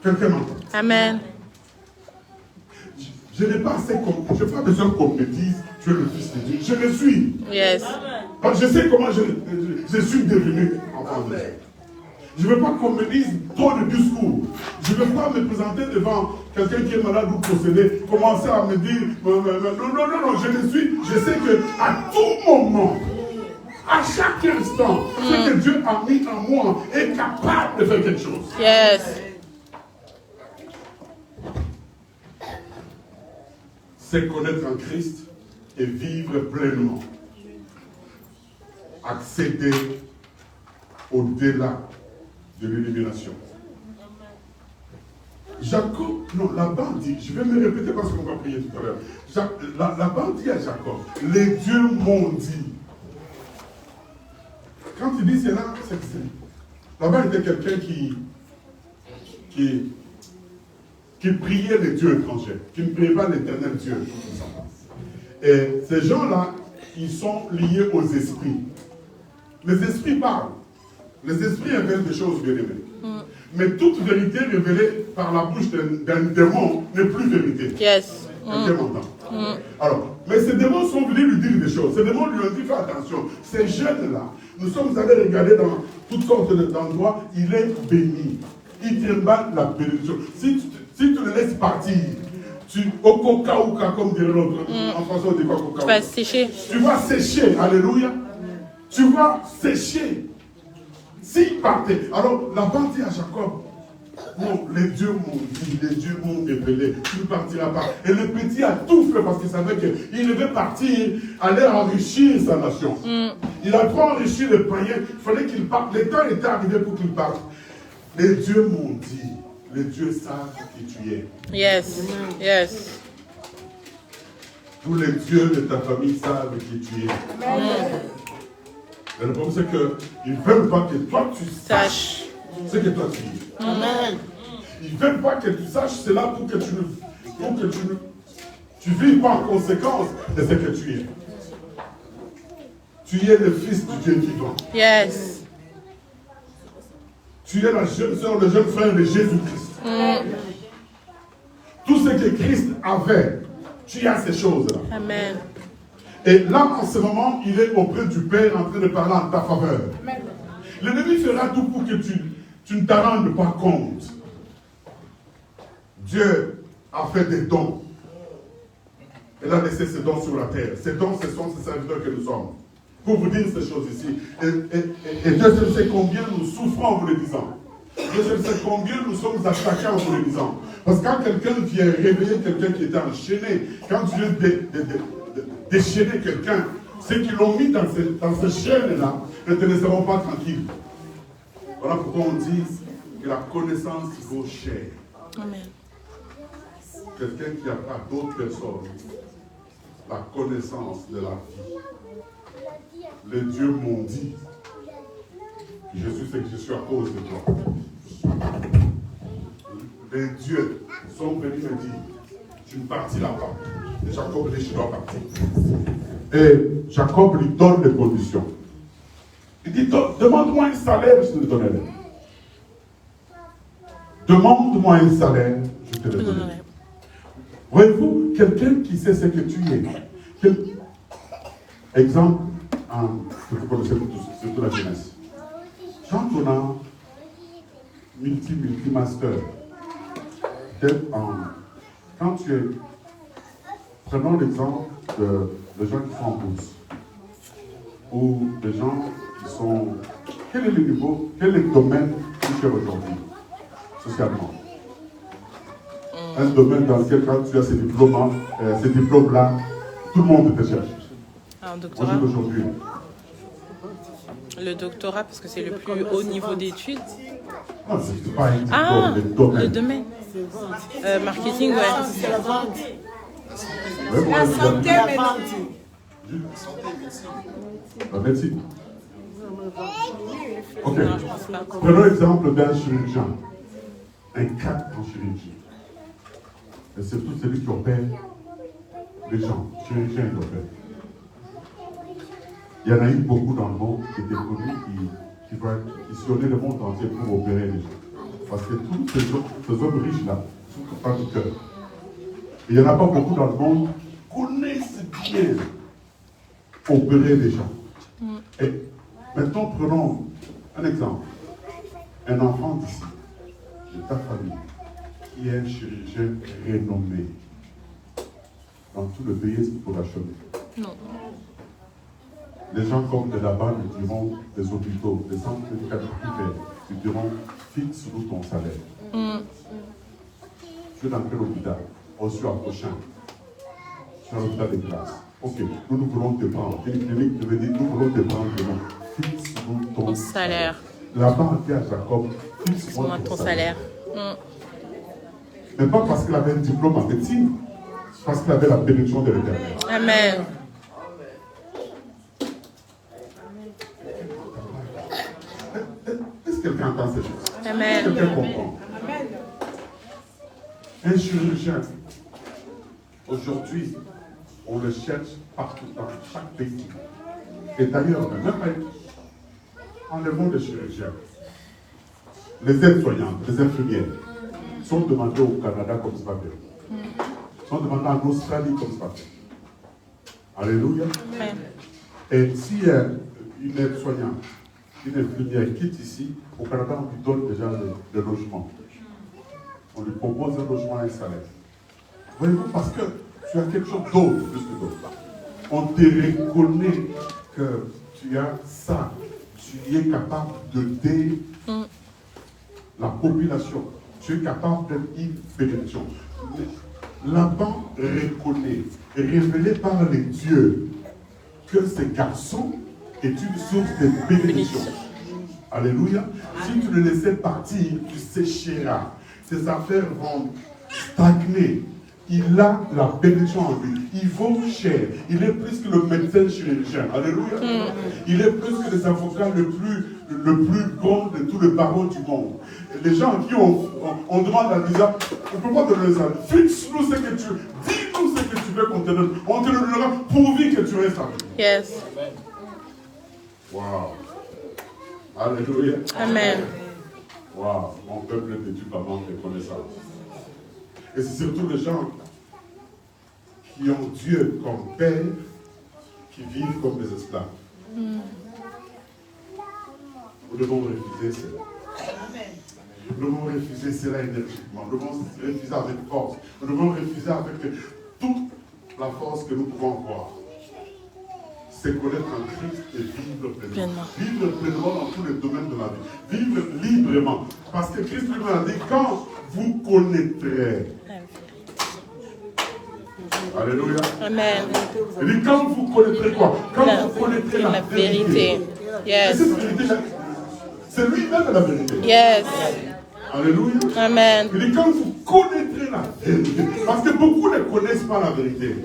Speaker 2: Quelqu'un m'entend? Amen. Je n'ai pas besoin qu'on me dise tu es le Fils de Dieu. Je le suis. Yes. Parce que je sais comment je suis devenu enfant de Dieu. Je ne veux pas qu'on me dise trop de discours. Je ne veux pas me présenter devant quelqu'un qui est malade ou possédé, commencer à me dire non, je le suis. Je sais qu'à tout moment, à chaque instant, ce que Dieu a mis en moi est capable de faire quelque chose. Yes. c'est connaître en Christ et vivre pleinement. Accéder au-delà de l'illumination. Jacob, non, Laban dit, je vais me répéter parce qu'on va prier tout à l'heure. Laban dit à Jacob, les dieux m'ont dit. Quand il dit cela, c'est que Laban était quelqu'un qui priait les dieux étrangers, qui ne priait pas l'éternel Dieu. Et ces gens-là, ils sont liés aux esprits. Les esprits parlent. Les esprits révèlent des choses bien aimées. Mais toute vérité révélée par la bouche d'un démon n'est plus vérité.
Speaker 4: Yes.
Speaker 2: Alors, mais ces démons sont venus lui dire des choses. Ces démons lui ont dit, fais attention, ces jeunes-là, nous sommes allés regarder dans toutes sortes d'endroits, il est béni. Il trimballe la bénédiction. Si tu le laisses partir, au coca, comme dirait l'autre, en français on dit quoi, coca?
Speaker 4: Tu vas sécher.
Speaker 2: Tu vas sécher, alléluia. Tu vas sécher. S'il partait, alors Laban dit à Jacob, non, les dieux m'ont dit, les dieux m'ont révélé, tu ne partiras pas. Et le petit a tout fait parce qu'il savait qu'il devait partir, aller enrichir sa nation. Il a trop enrichi les païens, il fallait qu'il parte. Le temps était arrivé pour qu'il parte. Les dieux m'ont dit, les dieux savent qui tu es.
Speaker 4: Yes, yes.
Speaker 2: Tous les dieux de ta famille savent qui tu es. Mais le problème c'est qu'ils ne veulent pas que toi tu saches ce que toi tu es.
Speaker 5: Amen.
Speaker 2: Ils ne veulent pas que tu saches cela pour que tu vives pas en conséquence de ce que tu es. Tu es le fils du Dieu vivant.
Speaker 4: Yes.
Speaker 2: Tu es la jeune soeur, le jeune frère de Jésus-Christ. Tout ce que Christ avait, tu as ces choses-là.
Speaker 4: Amen.
Speaker 2: Et là, en ce moment, il est auprès du Père en train de parler en ta faveur. L'ennemi fera tout pour que tu ne t'en rendes pas compte. Dieu a fait des dons. Il a laissé ses dons sur la terre. Ces dons, ce sont ces serviteurs que nous sommes. Pour vous dire ces choses ici. Et Dieu sait combien nous souffrons en vous le disant. Dieu sait combien nous sommes attaqués en vous le disant. Parce que quand quelqu'un vient réveiller quelqu'un qui était enchaîné, quand tu viens déchaîner quelqu'un, ceux qui l'ont mis dans ces chaînes-là ne te laisseront pas tranquille. Voilà pourquoi on dit que la connaissance vaut cher.
Speaker 4: Amen.
Speaker 2: Quelqu'un qui n'a pas d'autre personne, la connaissance de la vie. Les dieux m'ont dit que Jésus sait que je suis à cause de toi. Les dieux sont venus me dire, tu ne partiras pas. Et Jacob dit, je dois partir. Et Jacob lui donne les conditions. Il dit, demande-moi un salaire, je te le donnerai. Demande-moi un salaire, je te le donnerai. Voyez-vous, quelqu'un qui sait ce que tu es. Exemple, que vous connaissez surtout la jeunesse. Quand on a multi-master, quand tu es... Prenons l'exemple de gens qui sont en bourse. Ou des gens qui sont... Quel est le niveau, quel est le domaine que tu es aujourd'hui, socialement? Un domaine dans lequel, quand tu as ces diplômes-là, tout le monde te cherche.
Speaker 4: Un doctorat.
Speaker 2: Aujourd'hui.
Speaker 4: Le doctorat, parce que c'est le plus haut niveau d'études.
Speaker 2: Non, c'est pas un diplôme,
Speaker 4: le domaine. Marketing, ouais.
Speaker 5: C'est la vente.
Speaker 3: La santé,
Speaker 5: La vente.
Speaker 2: La médecine. Ok.
Speaker 4: Non, je pense pas.
Speaker 2: Prenons l'exemple d'un chirurgien. Un cadre en chirurgie. Et c'est tout celui qui opère les gens. Chirurgien qui opère. Il y en a eu beaucoup dans le monde qui étaient connus, qui sillonnaient le monde entier pour opérer les gens. Parce que tous ces hommes riches-là sont pas du cœur. Et il n'y en a pas beaucoup dans le monde qui connaissent bien opérer les gens. Et maintenant, prenons un exemple. Un enfant d'ici, de ta famille, qui est un chirurgien renommé. Dans tout le pays, est-ce qu'il pourra chômer?
Speaker 4: Non.
Speaker 2: Les gens comme de là-bas nous diront, des hôpitaux, des centres médicaux privés, nous diront, fixe-nous ton salaire. Tu es dans quel hôpital? Au prochain. sur un tas de grâce. Ok, nous voulons te prendre. Une clinique devait dire, nous voulons te prendre demain. Fixe-nous ton salaire. Laban a dit à Jacob, fixe-moi ton salaire. Mais pas parce qu'il avait un diplôme en médecine, parce qu'il avait la bénédiction de l'Éternel.
Speaker 4: Amen.
Speaker 2: Est-ce que quelqu'un entend ces choses?
Speaker 4: Amen.
Speaker 2: Quelqu'un comprend? Un chirurgien, aujourd'hui, on le cherche partout, dans chaque pays. Et d'ailleurs, même en le monde des chirurgiens, les aides-soignantes, les infirmières sont demandées au Canada comme ça va faire. Sont demandées en Australie comme ça va faire. Alléluia.
Speaker 4: Amen.
Speaker 2: Et si une aide-soignante, une infirmière quitte ici, au Canada, on lui donne déjà le logement. On lui propose un logement et un salaire. Voyez-vous, parce que tu as quelque chose d'autre plus que d'autre. On te reconnaît que tu as ça. Tu es capable d'aider la population. Tu es capable d'être une bénédiction. Laban reconnaît, révélé par les dieux, que ce garçon est une source de bénédiction. Alléluia. Si tu le laissais partir, tu sécheras. Ses affaires vont stagner. Il a la bénédiction en lui. Il vaut cher. Il est plus que le médecin chirurgien. Alléluia. Il est plus que les avocats le plus bon de tous les barreaux du monde. Les gens qui on demande à Lisa, on ne peut pas donner ça. Fixe-nous ce que tu veux. Dis-nous ce que tu veux qu'on te donne. On te le donnera pourvu que tu restes avec nous.
Speaker 4: Yes.
Speaker 2: Wow. Alléluia.
Speaker 4: Amen.
Speaker 2: Wow. Mon peuple est têtu par manque de connaissance. Et c'est surtout les gens qui ont Dieu comme père qui vivent comme des esclaves. Nous devons refuser cela. Nous devons refuser cela énergiquement. Nous devons refuser avec force. Nous devons refuser avec toute la force que nous pouvons avoir. C'est connaître en Christ et vivre pleinement. Vivre pleinement dans tous les domaines de la vie. Vivre librement. Parce que Christ lui a dit, quand vous connaîtrez. Alléluia.
Speaker 4: Amen.
Speaker 2: Il dit, quand vous connaîtrez quoi? Quand vous connaîtrez la vérité.
Speaker 4: Yes.
Speaker 2: C'est lui-même la vérité.
Speaker 4: Yes.
Speaker 2: Alléluia.
Speaker 4: Amen.
Speaker 2: Il dit, quand vous connaîtrez la vérité. Parce que beaucoup ne connaissent pas la vérité.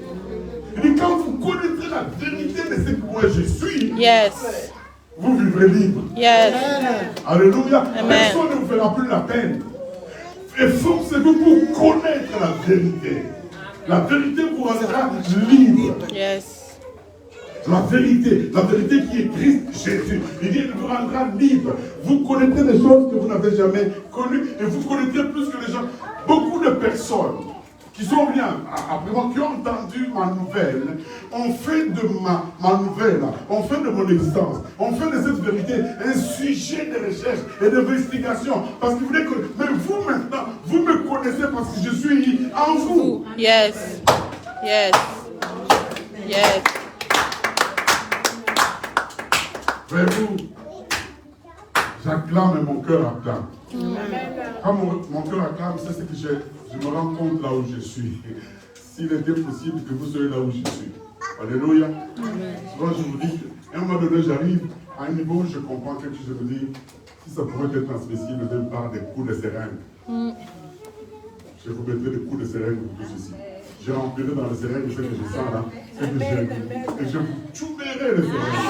Speaker 2: Il dit, quand vous connaîtrez la vérité de ce que moi je suis,
Speaker 4: Yes.
Speaker 2: vous vivrez libre.
Speaker 4: Yes.
Speaker 2: Alléluia.
Speaker 4: Amen.
Speaker 2: Personne ne vous fera plus la peine. Efforcez-vous pour connaître la vérité. La vérité vous rendra libre.
Speaker 4: Yes.
Speaker 2: La vérité qui est Christ Jésus. Il dit, il vous rendra libre. Vous connaîtrez des choses que vous n'avez jamais connues et vous connaîtrez plus que les gens. Beaucoup de personnes qui sont venus après moi, qui ont entendu ma nouvelle, ont fait de ma nouvelle, ont fait de mon existence, ont fait de cette vérité un sujet de recherche et d'investigation. Parce que vous voulez que, mais vous maintenant, vous me connaissez parce que je suis en vous.
Speaker 4: Yes. Yes. Yes.
Speaker 2: Voyez-vous, j'acclame et mon cœur acclame. Quand mon cœur acclame, c'est ce que je me rends compte là où je suis. S'il était possible que vous soyez là où je suis. Alléluia. Souvent je vous dis qu'à un moment donné, j'arrive à un niveau où je comprends quelque chose. Je me dis, si ça pouvait être transmissible même par des coups de seringue. Je vous mettrai des coups de seringue pour tous ici. Je remplirai dans les seringues ce que je sens là, ce que j'aime. Et je vous tuerai les seringues.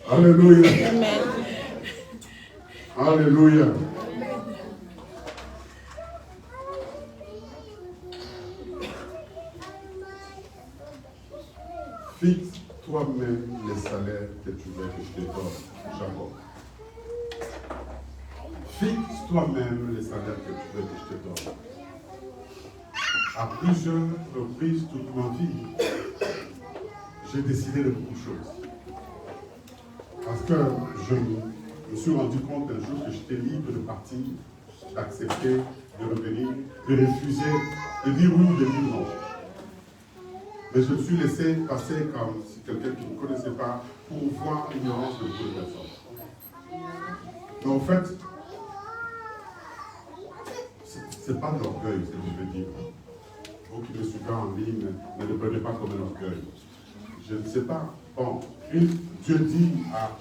Speaker 2: Alléluia.
Speaker 4: Amen.
Speaker 2: Alléluia. Fixe toi-même les salaires que tu veux que je te donne, Jacob. Fixe toi-même les salaires que tu veux que je te donne. À plusieurs reprises toute ma vie, j'ai décidé de beaucoup de choses. Parce que je me suis rendu compte un jour que j'étais libre de partir, d'accepter, de revenir, de refuser, de dire oui ou de dire non. Mais je me suis laissé passer comme si quelqu'un qui ne me connaissait pas pour voir l'ignorance de beaucoup de personnes. Mais en fait, c'est pas de l'orgueil, ce que je veux dire. vous qui me suivez en ligne, ne le prenez pas comme un orgueil. Je ne sais pas. Bon, Dieu dit à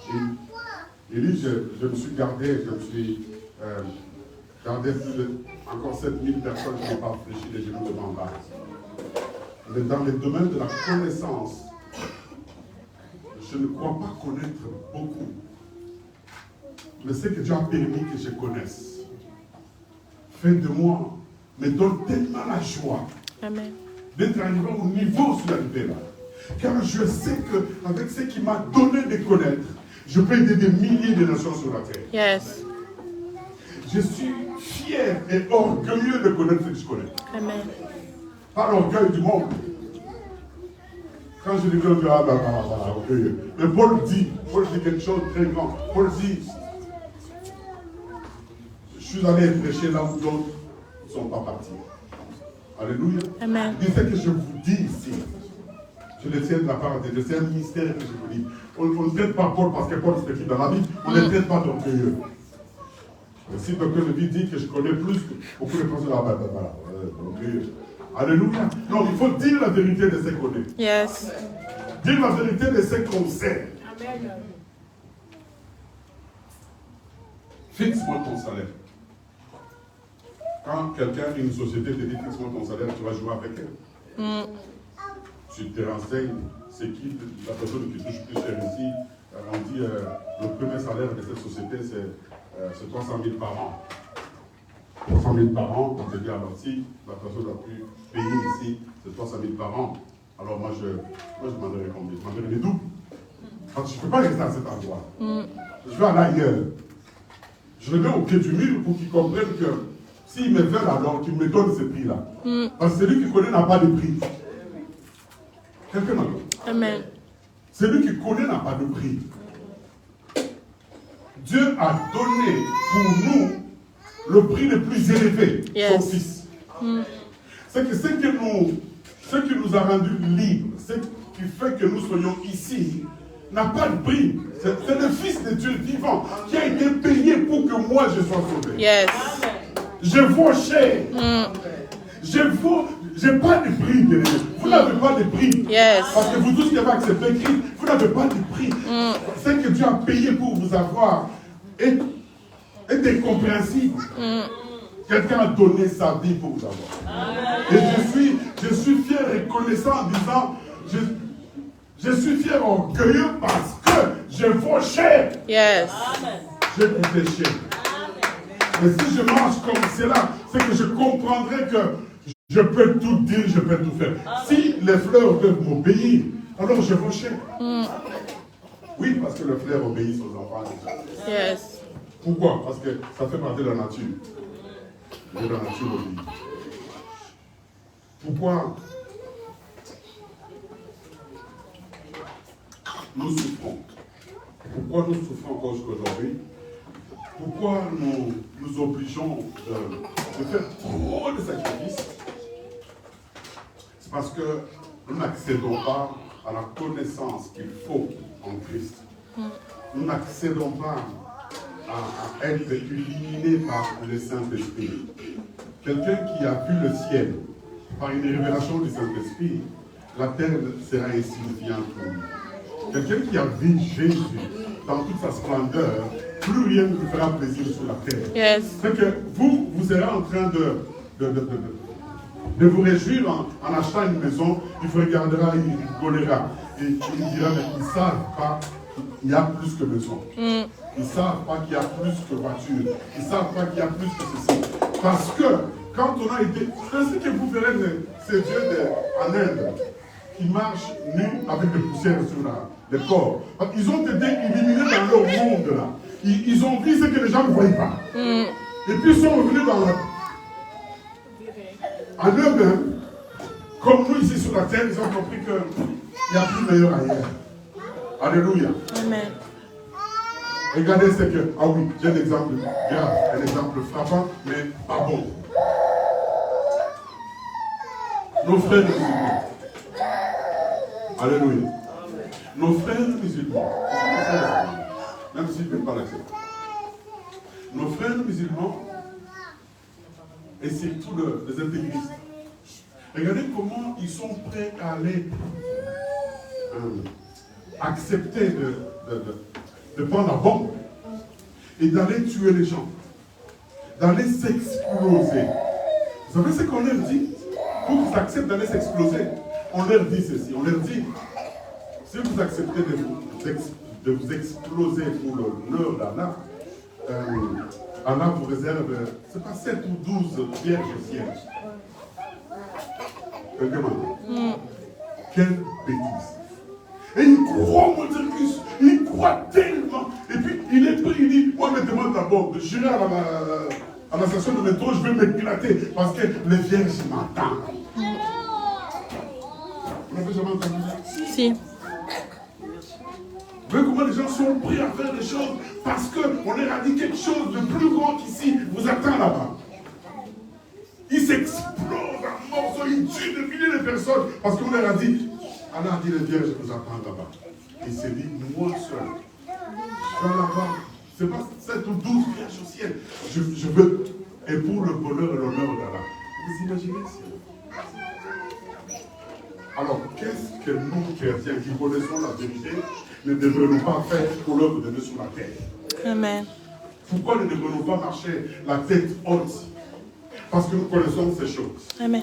Speaker 2: Élie, je me suis gardé, gardé encore 7000 personnes qui n'ont pas fléchi les genoux devant Baal. Mais dans les domaines de la connaissance, je ne crois pas connaître beaucoup. Mais c'est que Dieu a permis que je connaisse. Fais de moi, me donne tellement la joie d'être arrivé au niveau où je suis arrivé là. Car je sais qu'avec ce qu'il m'a donné de connaître, je peux aider des milliers de nations sur la terre.
Speaker 4: Yes.
Speaker 2: Je suis fier et orgueilleux de connaître ce que je connais.
Speaker 4: Amen.
Speaker 2: Pas l'orgueil du monde. Quand je dis que orgueilleux. Mais Paul dit quelque chose de très grand. Paul dit, je suis allé prêcher là où d'autres ne sont pas partis. Alléluia.
Speaker 4: Amen.
Speaker 2: Il dit ce que je vous dis ici. Je le tiens de la part de Dieu. C'est un mystère que je vous dis. On ne traite pas Paul parce que Paul c'est écrit dans la Bible. On ne traite pas d'orgueilleux. Mais si quelqu'un de vie dit que je connais plus que beaucoup de personnes, orgueilleux. Alléluia. Non, il faut dire la vérité de ce qu'on est.
Speaker 4: Yes.
Speaker 2: Dire la vérité de ce qu'on sait.
Speaker 3: Amen.
Speaker 2: Fixe-moi ton salaire. Quand quelqu'un, une société te dit fixe-moi ton salaire, tu vas jouer avec elle. Tu te renseignes, c'est qui la personne qui touche plus cher ici. On dit le premier salaire de cette société, c'est 300 000 par an. 300 000 par an, on te dit alors si la personne a pu payer ici, c'est 300 000 par an. Alors moi je m'en donnerai combien? Je m'en donnerai le double. Parce que je ne peux pas rester à cet endroit. Je vais aller ailleurs. Je le mets au pied du mur pour qu'ils comprennent que s'ils me veulent alors, qu'ils me donnent ce prix-là. Parce que celui qui connaît n'a pas de prix. Quelqu'un m'a dit.
Speaker 4: Amen.
Speaker 2: Celui qui connaît n'a pas de prix. Dieu a donné pour nous le prix le plus élevé, son Fils. C'est que ce qui nous a rendus libres, ce qui fait que nous soyons ici, n'a pas de prix. C'est le Fils de Dieu vivant qui a été payé pour que moi je sois sauvé.
Speaker 4: Yes.
Speaker 2: Je vaux cher. Je n'ai pas de prix. Vous n'avez pas de prix.
Speaker 4: Yes.
Speaker 2: Parce que vous tous qui avez accepté Christ, vous n'avez pas de prix. C'est que Dieu a payé pour vous avoir est incompréhensible. Quelqu'un a donné sa vie pour vous avoir. Et je suis fier et reconnaissant en disant, je suis fier et orgueilleux parce que je vaux cher.
Speaker 4: Yes.
Speaker 2: J'ai coûté cher. Mais si je marche comme cela, c'est que je comprendrai que je peux tout dire, je peux tout faire. Si les fleurs peuvent m'obéir, alors je vaux cher. Oui, parce que les fleurs obéissent aux enfants.
Speaker 4: Yes.
Speaker 2: Pourquoi? Parce que ça fait partie de la nature. Et la nature obéit. Pourquoi nous souffrons? Pourquoi nous souffrons encore jusqu'aujourd'hui? Pourquoi nous obligeons de faire trop de sacrifices? C'est parce que nous n'accédons pas à la connaissance qu'il faut en Christ. Nous n'accédons pas à être illuminé par le Saint-Esprit. Quelqu'un qui a vu le ciel par une révélation du Saint-Esprit, la terre sera insignifiante pour lui. Quelqu'un qui a vu Jésus dans toute sa splendeur, plus rien ne lui fera plaisir sur la terre.
Speaker 4: Yes.
Speaker 2: C'est que vous serez en train de vous réjouir en achetant une maison, il vous regardera, il rigolera. Et il dira, mais ils ne savent pas qu'il y a plus que maison. Ils ne savent pas qu'il y a plus que voiture. Ils ne savent pas qu'il y a plus que ceci. Parce que quand on a été... C'est ainsi que vous verrez ces dieux en Inde qui marchent nus avec des poussières sur le corps. Ils ont été éliminés dans leur monde là. Ils ont vu ce que les gens ne voyaient pas. Et puis ils sont revenus en eux-mêmes, comme nous ici sur la terre, ils ont compris qu'il y a plus meilleur ailleurs. Alléluia.
Speaker 4: Amen.
Speaker 2: Regardez ce que... Ah oui, j'ai un exemple grave, un exemple frappant, mais pas bon. Nos frères musulmans. Alléluia. Nos frères musulmans, même s'ils ne peuvent pas l'accepter. Nos frères musulmans, et surtout les intégristes, Regardez comment ils sont prêts à aller accepter de prendre la bombe et d'aller tuer les gens, d'aller s'exploser. Vous savez ce qu'on leur dit? Pour qu'ils acceptent d'aller s'exploser, on leur dit ceci, on leur dit, si vous acceptez de vous exploser pour l'honneur d'Allah, Allah vous réserve, c'est pas 7 ou 12 vierges au ciel. Quelqu'un m'a dit. Quelle bêtise. Et il croit, mon Dircus, il croit tellement. Et puis il est pris, il dit, moi me demande d'abord de j'irai à la station de métro, je vais m'éclater parce que les vierges m'attendent. Vous n'avez jamais entendu ça?
Speaker 4: Si.
Speaker 2: Vous voyez comment les gens sont pris à faire des choses parce qu'on leur a dit quelque chose de plus grand qu'ici vous attend là-bas. Ils s'explosent en morceaux, ils tuent des milliers de personnes parce qu'on leur a dit, Allah a dit les vierges vous attendent là-bas. Il s'est dit, moi seul, je vais là-bas, c'est pas 7 ou 12 vierges au ciel. Je veux, et pour le bonheur et l'honneur d'Allah. Vous imaginez ça? Alors, qu'est-ce que nous, chrétiens, qui connaissons la vérité, ne devrions pas faire pour l'œuvre de Dieu sur la terre?
Speaker 4: Amen.
Speaker 2: Pourquoi ne devrions pas marcher la tête haute? Parce que nous connaissons ces choses.
Speaker 4: Amen.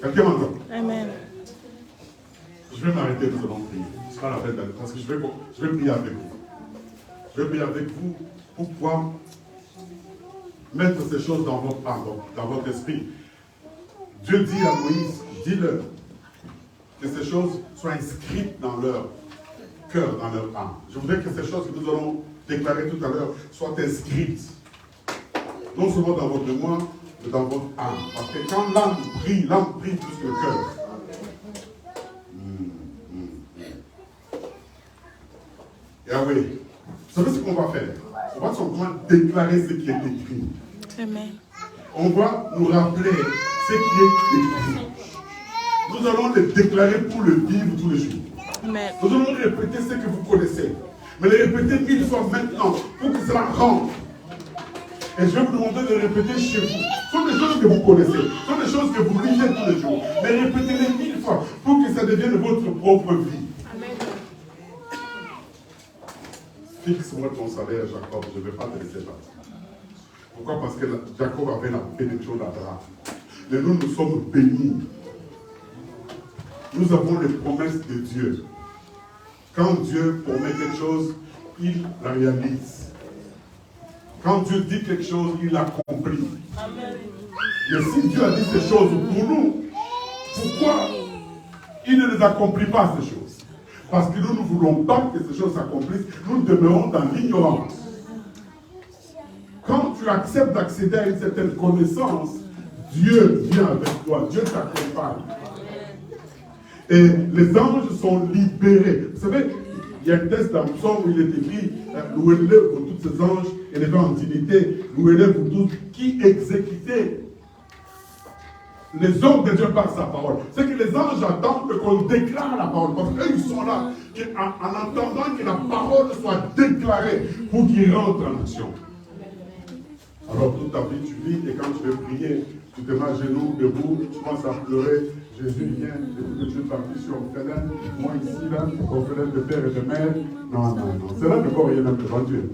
Speaker 2: Quelqu'un m'entend?
Speaker 4: Amen.
Speaker 2: Je vais m'arrêter, nous allons prier. Ce sera la peine d'aller, parce que je vais prier avec vous. Je vais prier avec vous pour pouvoir mettre ces choses dans votre âme, dans votre esprit. Dieu dit à Moïse, dis-leur que ces choses soient inscrites dans leur cœur, dans leur âme. Je voudrais que ces choses que nous allons déclarer tout à l'heure soient inscrites. Non seulement dans votre mémoire, mais dans votre âme. Parce que quand l'âme prie plus que le cœur. Yahweh, vous savez ce qu'on va faire? On va simplement déclarer ce qui est écrit.
Speaker 4: Amen.
Speaker 2: On va nous rappeler ce qui est écrit. Nous allons le déclarer pour le vivre tous les jours.
Speaker 4: Amen.
Speaker 2: Nous allons répéter ce que vous connaissez. Mais le répéter 1000 fois maintenant pour que cela rentre. Et je vais vous demander de répéter chez vous. Ce sont des choses que vous connaissez. Ce sont des choses que vous lisez tous les jours. Mais répétez-les 1000 fois pour que ça devienne votre propre vie.
Speaker 3: Amen.
Speaker 2: Fixe-moi ton salaire, Jacob. Je ne vais pas te laisser partir. Pourquoi? Parce que Jacob avait la bénédiction d'Abraham. Mais nous sommes bénis. Nous avons les promesses de Dieu. Quand Dieu promet quelque chose, il la réalise. Quand Dieu dit quelque chose, il l'accomplit. Mais si Dieu a dit ces choses pour nous, pourquoi il ne les accomplit pas, ces choses? Parce que nous ne voulons pas que ces choses s'accomplissent. Nous demeurons dans l'ignorance. Quand tu acceptes d'accéder à une certaine connaissance, Dieu vient avec toi, Dieu t'accompagne. Et les anges sont libérés. Vous savez, il y a un texte dans le psaume où il est écrit louez-le pour tous ces anges élevés en dignité, louez-le pour tous qui exécutaient les ordres de Dieu par sa parole. C'est que les anges attendent qu'on déclare la parole. Parce qu'eux, ils sont là en attendant que la parole soit déclarée pour qu'ils rentrent en action. Alors toute ta vie, tu vis et quand tu veux prier, tu te mets à genoux, debout, tu commences à pleurer. Jésus vient, je suis parti sur Orphelin, moi ici, là, orphelin de père et de mère. Non. C'est là que le corps est même devant Dieu.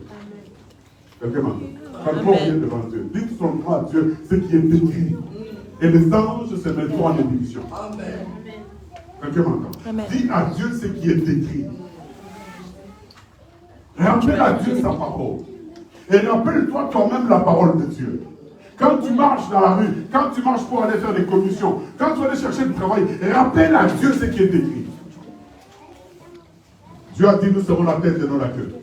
Speaker 2: Quelqu'un m'a dit. Quand le corps est devant Dieu, dites seulement à Dieu ce qui est écrit. Et les anges se mettront en émission. Quelqu'un m'entend? Dis à Dieu ce qui est écrit. Rappelle à Dieu sa parole. Et rappelle-toi toi-même la parole de Dieu. Quand tu marches dans la rue, quand tu marches pour aller faire des commissions, quand tu vas aller chercher du travail, rappelle à Dieu ce qui est écrit. Dieu a dit, nous serons la tête et non la queue.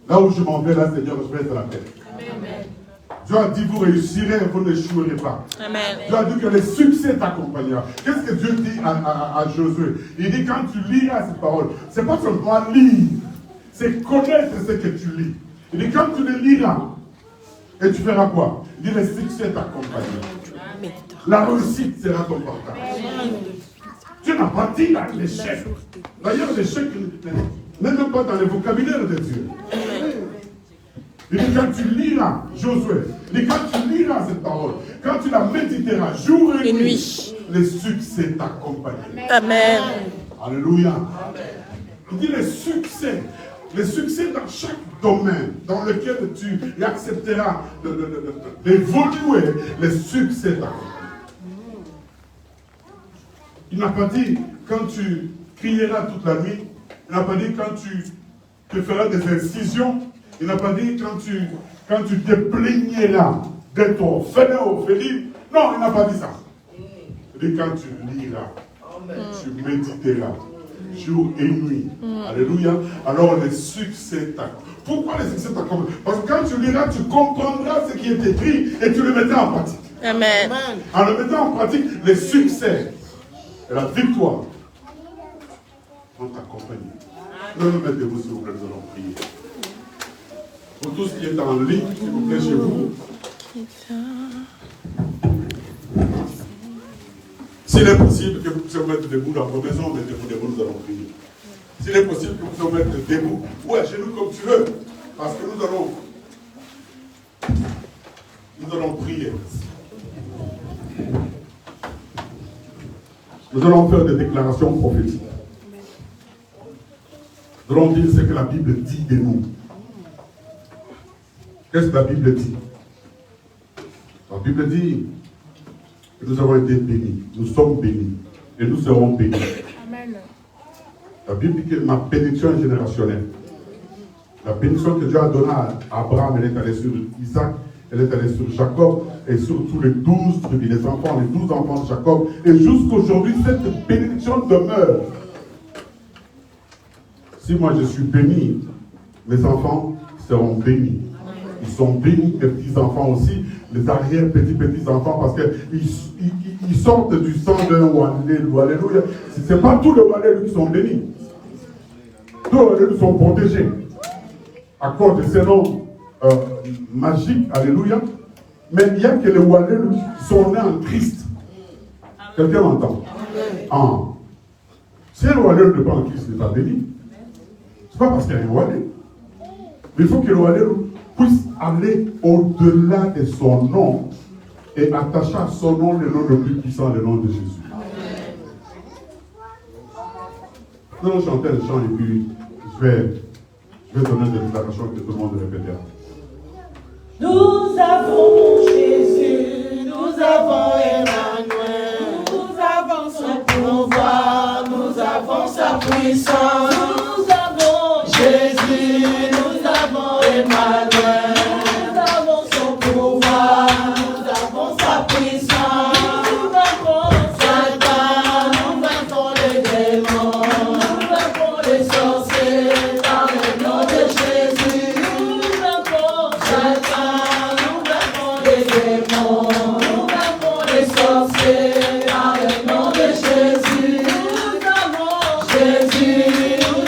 Speaker 2: Là où je m'en vais, là, Seigneur, je vais être la tête. Amen. Dieu a dit, vous réussirez et vous n'échouerez pas. Amen. Dieu a dit que le succès t'accompagnera. Qu'est-ce que Dieu dit à Josué? Il dit, quand tu liras cette parole, ce n'est pas seulement lire, c'est connaître ce que tu lis. Il dit, quand tu le liras, et tu feras quoi? Il dit, le succès t'accompagnera. La réussite sera ton partage. Dieu n'a pas dit l'échec. D'ailleurs, l'échec n'est même pas dans le vocabulaire de Dieu. Il dit, quand tu liras, Josué, il dit, quand tu liras cette parole, quand tu la méditeras jour et nuit, les succès t'accompagnent.
Speaker 4: Amen.
Speaker 2: Alléluia. Il dit les succès dans chaque domaine dans lequel tu accepteras d'évoluer, les succès t'accompagnent. Il n'a pas dit quand tu crieras toute la nuit, il n'a pas dit quand tu te feras des incisions, il n'a pas dit quand tu te plaigneras d'être orphelin, orpheline. Non, il n'a pas dit ça. Il dit quand tu liras, tu méditeras, jour et nuit. Alléluia. Alors les succès t'accompagnent. Pourquoi les succès t'accompagnent? Parce que quand tu liras, tu comprendras ce qui est écrit et tu le mettras en pratique.
Speaker 4: Amen.
Speaker 2: En le mettant en pratique, les succès et la victoire vont t'accompagner. Nous nous mettez debout, s'il vous plaît, nous allons prier. Pour tout ce qui est en ligne, s'il vous plaît, chez vous. S'il est possible que vous puissiez vous mettre debout dans vos maisons, mettez-vous debout, nous allons prier. S'il est possible que vous puissiez vous mettre debout, ou à genoux comme tu veux, parce que nous allons prier. Nous allons faire des déclarations prophétiques. Nous allons dire ce que la Bible dit de nous. Qu'est-ce que la Bible dit? La Bible dit que nous avons été bénis, nous sommes bénis et nous serons bénis.
Speaker 3: Amen.
Speaker 2: La Bible dit que ma bénédiction est générationnelle. La bénédiction que Dieu a donnée à Abraham, elle est allée sur Isaac, elle est allée sur Jacob et sur tous les 12 tribus, les 12 enfants de Jacob. Et jusqu'aujourd'hui, cette bénédiction demeure. Si moi je suis béni, mes enfants seront bénis. Ils sont bénis, les petits-enfants aussi, les arrière-petits-enfants, parce qu'ils sortent du sang d'un Wallélu. Alléluia. Ce n'est pas tous les Wallélu qui sont bénis. Tous les Wallélu sont protégés. À cause de ces noms magiques, alléluia. Mais il n'y a que les Wallélu qui sont nés en Christ. Quelqu'un m'entend? Ah. Si un Wallélu n'est pas en Christ, il n'est pas béni. Ce n'est pas parce qu'il y a un Wallélu. Mais il faut que le Wallélu puisse aller au-delà de son nom et attacher à son nom le nom le plus puissant, le nom de Jésus. Nous allons chanter le chant et puis je vais donner des déclarations que tout le monde répétera.
Speaker 1: Nous avons Jésus, nous avons Emmanuel, nous avons son pouvoir, nous avons sa puissance, nous avons Jésus, nous avons Emmanuel, nous avons son pouvoir, nous avons sa puissance, nous avons Satan, nous vaincons les démons, nous vaincons les sorciers, dans le nom de Jésus, nous vaincons Satan, nous vaincons les démons, nous vaincons les sorciers, dans le nom de Jésus, nous avons Jésus, nous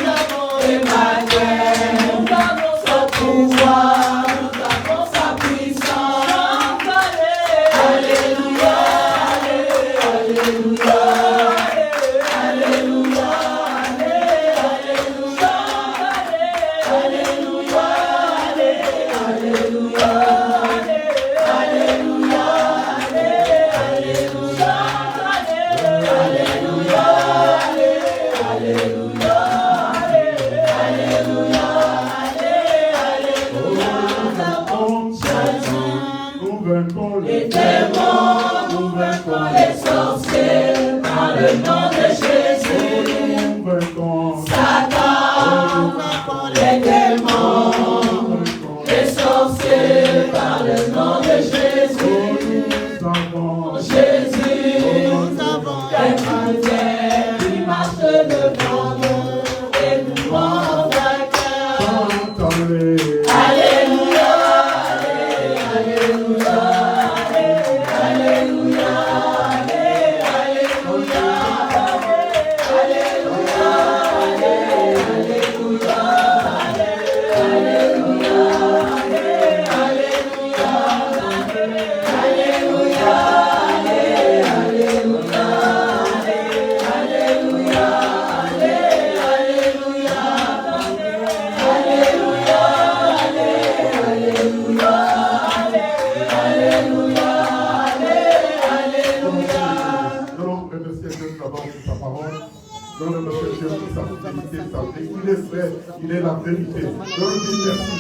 Speaker 2: il est vrai, il est la vérité. Je vous dis merci.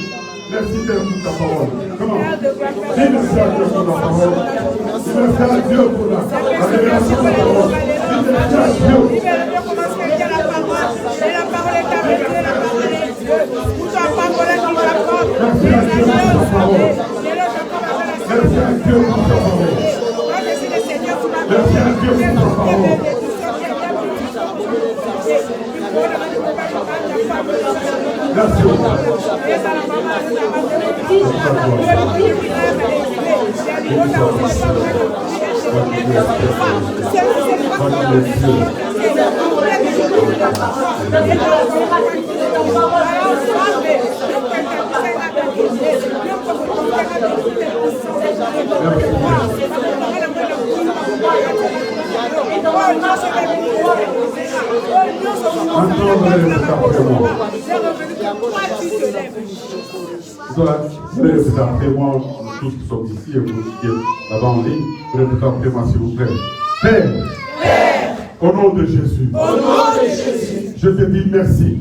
Speaker 2: Merci Père pour ta parole. Comment? Dis merci à Dieu pour la parole. Dis merci à Dieu pour la révélation de la parole. Dis merci à Dieu.
Speaker 3: La parole est avec Dieu, la parole est Dieu. Pour ta parole qui t'apporte.
Speaker 2: Merci à Dieu pour ta parole. Merci à Dieu pour ta parole. Merci à Dieu pour ta parole. Merci au Vous allez répéter après moi, tous qui sommes ici et vous qui êtes là-bas en ligne, vous répétez après moi s'il vous plaît. Père, au nom de Jésus, je te dis merci.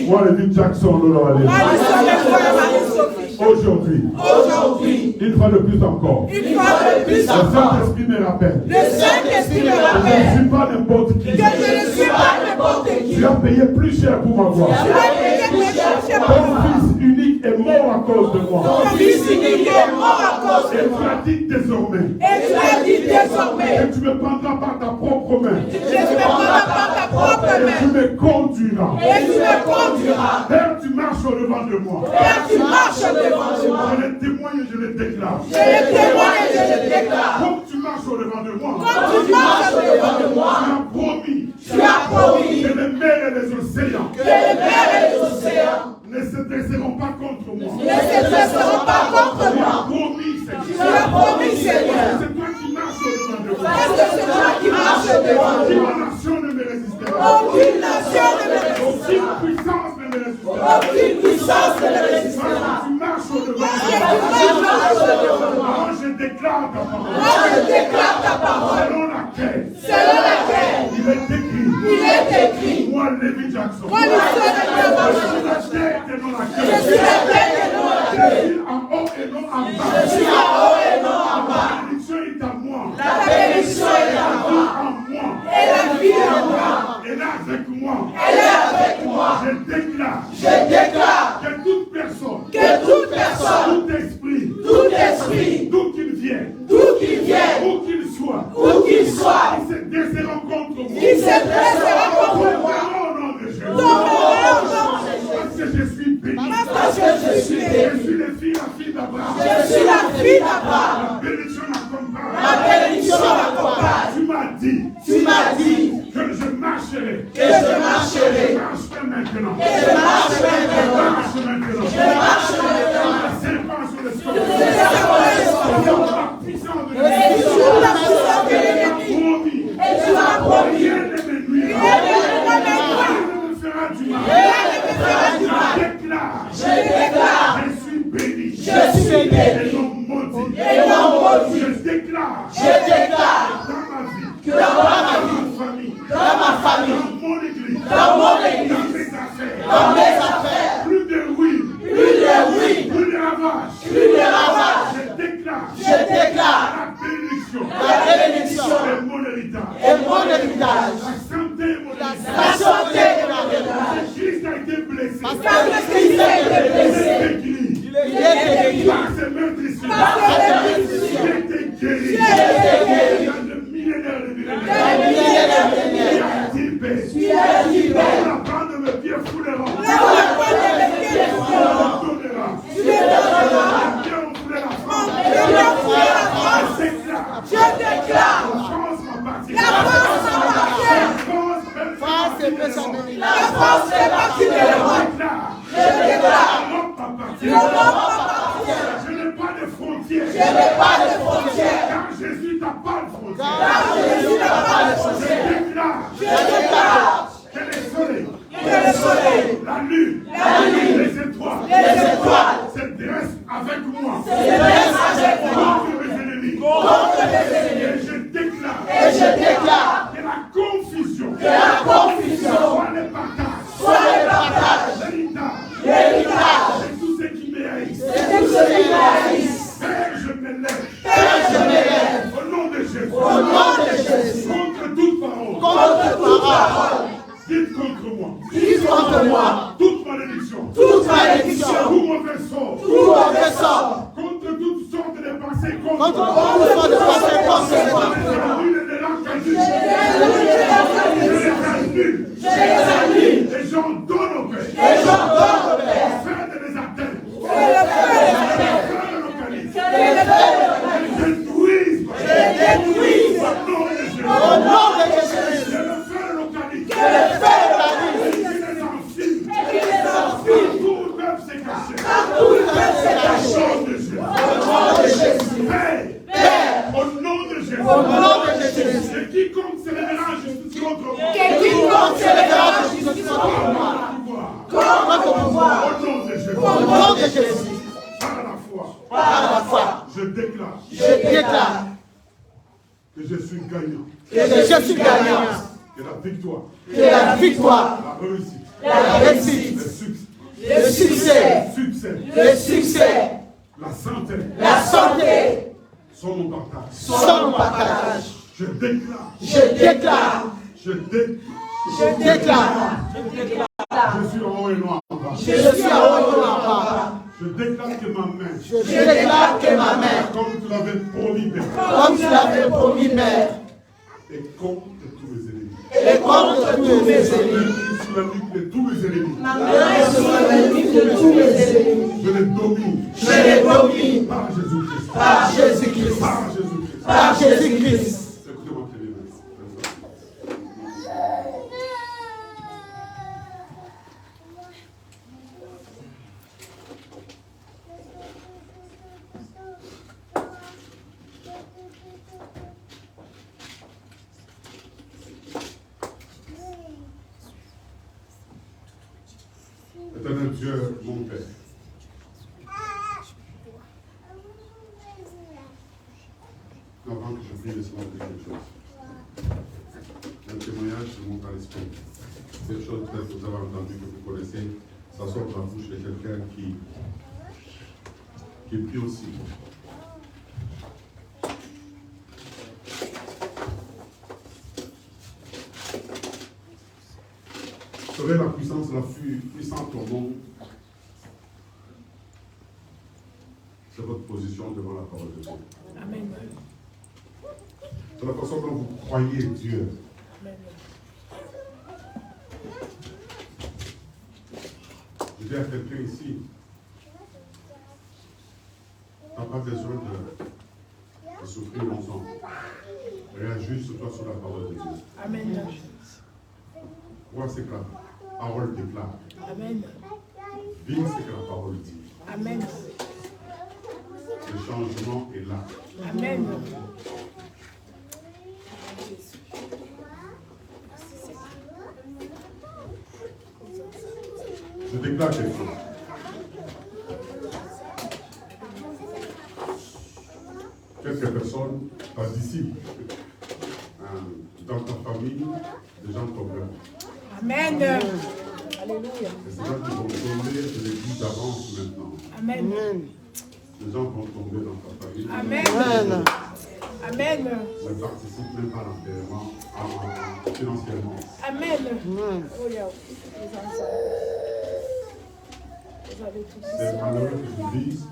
Speaker 2: Moi, le Luc Jackson, aujourd'hui, une fois de plus encore, le Saint-Esprit me rappelle que je ne suis pas n'importe qui. Tu as payé plus cher pour ma gloire. Ton Fils unique est mort à cause de moi. Et tu as dit désormais que tu me prendras par ta propre main. Et tu me conduiras. Père, tu marches au-devant de moi. Je le témoigne et je le déclare. Comme tu marches au-devant de moi, tu as promis que les mers et les océans ne se dresseront pas contre moi. Tu as promis, Seigneur. C'est toi qui marches au-devant de moi. Aucune nation ne me résistera. Aucune puissance ne me résistera. Tu marches au-devant de moi. Alors je déclare ta parole. Selon laquelle il est écrit. Moi, Lévi Jackson. Je suis la tête et non la queue. Je suis en haut et non en bas. La bénédiction est à moi. Et la vie en moi. Elle est avec moi. Je déclare que toute personne, tout esprit, d'où qu'il vienne, où qu'il soit, qui se dresseront contre moi. Au nom de Jésus. Parce que je suis béni. Je suis la fille d'Abraham. La bénédiction m'accompagne. Tu m'as dit que je marcherai. Je marche maintenant. La serpent sur le scorpion. La puissance de l'ennemi. Et tu m'as promis. Rien ne me nuira. Rien ne me fera du mal. Je déclare. Je suis béni. Et non maudit. Je déclare. Dans ma vie. Dans ma famille. Dans mon église. Dans mes affaires. Plus de ruines. Plus de ravages. Je déclare. La bénédiction. Et mon héritage. La santé est mon héritage. Christ a été blessé. Il est guéri. Par ses meurtrissures. Il a été guéri. Dans le millénaire de millénaire. Tu as dit paix. La bande de mes pieds fouleront. Tu les donneras. Les pieds ont foulé la France. Je déclare. La France m'appartient. La France fait partie de l'Europe. Je déclare. L'Europe m'appartient. Je n'ai pas de frontières. Car Jésus n'a pas de frontières. Je déclare. Que le soleil, la lune, les étoiles se dressent avec moi. Contre mes ennemis. Et je déclare que la confusion soit les partages. j'en donne au Père.
Speaker 1: Et j'en donne au Père.
Speaker 2: Fais de les atteindre.
Speaker 1: Fais le feu.
Speaker 2: Fais le localisme.
Speaker 1: Fais le feu.
Speaker 2: Détruise.
Speaker 1: Détruise.
Speaker 2: Au nom de Jésus. Je le fais le localisme.
Speaker 1: Que le feu localise.
Speaker 2: Et qu'il les enfile.
Speaker 1: Et qu'il les enfile.
Speaker 2: Partout ils peuvent se cacher.
Speaker 1: Partout ils peuvent se
Speaker 2: Au
Speaker 1: cacher.
Speaker 2: nom de Jésus.
Speaker 1: Au nom de Jésus.
Speaker 2: Père. Au nom de Jésus.
Speaker 1: Au nom de Jésus.
Speaker 2: Et quiconque se lèvera en justice contre moi.
Speaker 1: Que quiconque se lèvera en justice contre moi. Contre ton pouvoir.
Speaker 2: Au nom de Jésus.
Speaker 1: Au nom de Jésus.
Speaker 2: Par la foi.
Speaker 1: Par la foi.
Speaker 2: Je déclare
Speaker 1: Je déclare
Speaker 2: que je suis gagnant.
Speaker 1: que je suis gagnant.
Speaker 2: Que la victoire,
Speaker 1: Que la victoire,
Speaker 2: la réussite,
Speaker 1: la réussite,
Speaker 2: le succès,
Speaker 1: le succès,
Speaker 2: la santé
Speaker 1: la santé
Speaker 2: sont mon partage.
Speaker 1: sont mon partage.
Speaker 2: Je déclare,
Speaker 1: Je déclare,
Speaker 2: je déclare,
Speaker 1: je déclare,
Speaker 2: je suis en haut et non en bas.
Speaker 1: je suis en haut et en bas.
Speaker 2: Je déclare que ma main,
Speaker 1: Je déclare que ma main,
Speaker 2: comme tu l'avais promis, Père,
Speaker 1: comme tu l'avais promis, Mère,
Speaker 2: est contre tous mes ennemis.
Speaker 1: est contre tous mes ennemis.
Speaker 2: Sous la nuque de tous mes ennemis.
Speaker 1: Et sur la nuque de tous mes ennemis.
Speaker 2: Je les domine
Speaker 1: Je les domine
Speaker 2: par Jésus-Christ.
Speaker 1: par Jésus-Christ.
Speaker 2: Par Jésus-Christ.
Speaker 1: Par Jésus-Christ.
Speaker 2: Écoutez-moi très bien. Éternel Dieu, mon Père, avant que je prie, laisse-moi dire quelque chose. Un témoignage qui monte à l'esprit. Quelque chose peut-être que vous avez entendu, que vous connaissez, ça sort de la bouche de quelqu'un qui prie aussi. Serait la puissance la plus puissante au monde, c'est votre position devant la parole de Dieu.
Speaker 3: Amen.
Speaker 2: C'est la façon dont vous croyez Dieu. Je dis à quelqu'un ici, tu n'as pas besoin de souffrir longtemps. Réajuste-toi sur la parole de Dieu.
Speaker 3: Amen.
Speaker 2: Crois ce que la parole déclare.
Speaker 3: Amen.
Speaker 2: Vis ce que la parole dit.
Speaker 3: Amen.
Speaker 2: Le changement est là.
Speaker 3: Amen.
Speaker 2: Je déclare quelque chose. Quelques personnes, pas d'ici, dans ta famille, des gens tombent.
Speaker 3: Amen. Alléluia.
Speaker 2: Et ces gens qui vont tomber, je les dis d'avance maintenant.
Speaker 3: Amen.
Speaker 2: Les gens vont tomber dans ta famille.
Speaker 3: Amen. Amen.
Speaker 2: Ne participent même pas à l'enterrement, financièrement.
Speaker 3: Amen. Oh, yeah. Vous avez tout dit.
Speaker 2: C'est malheureux que je dise.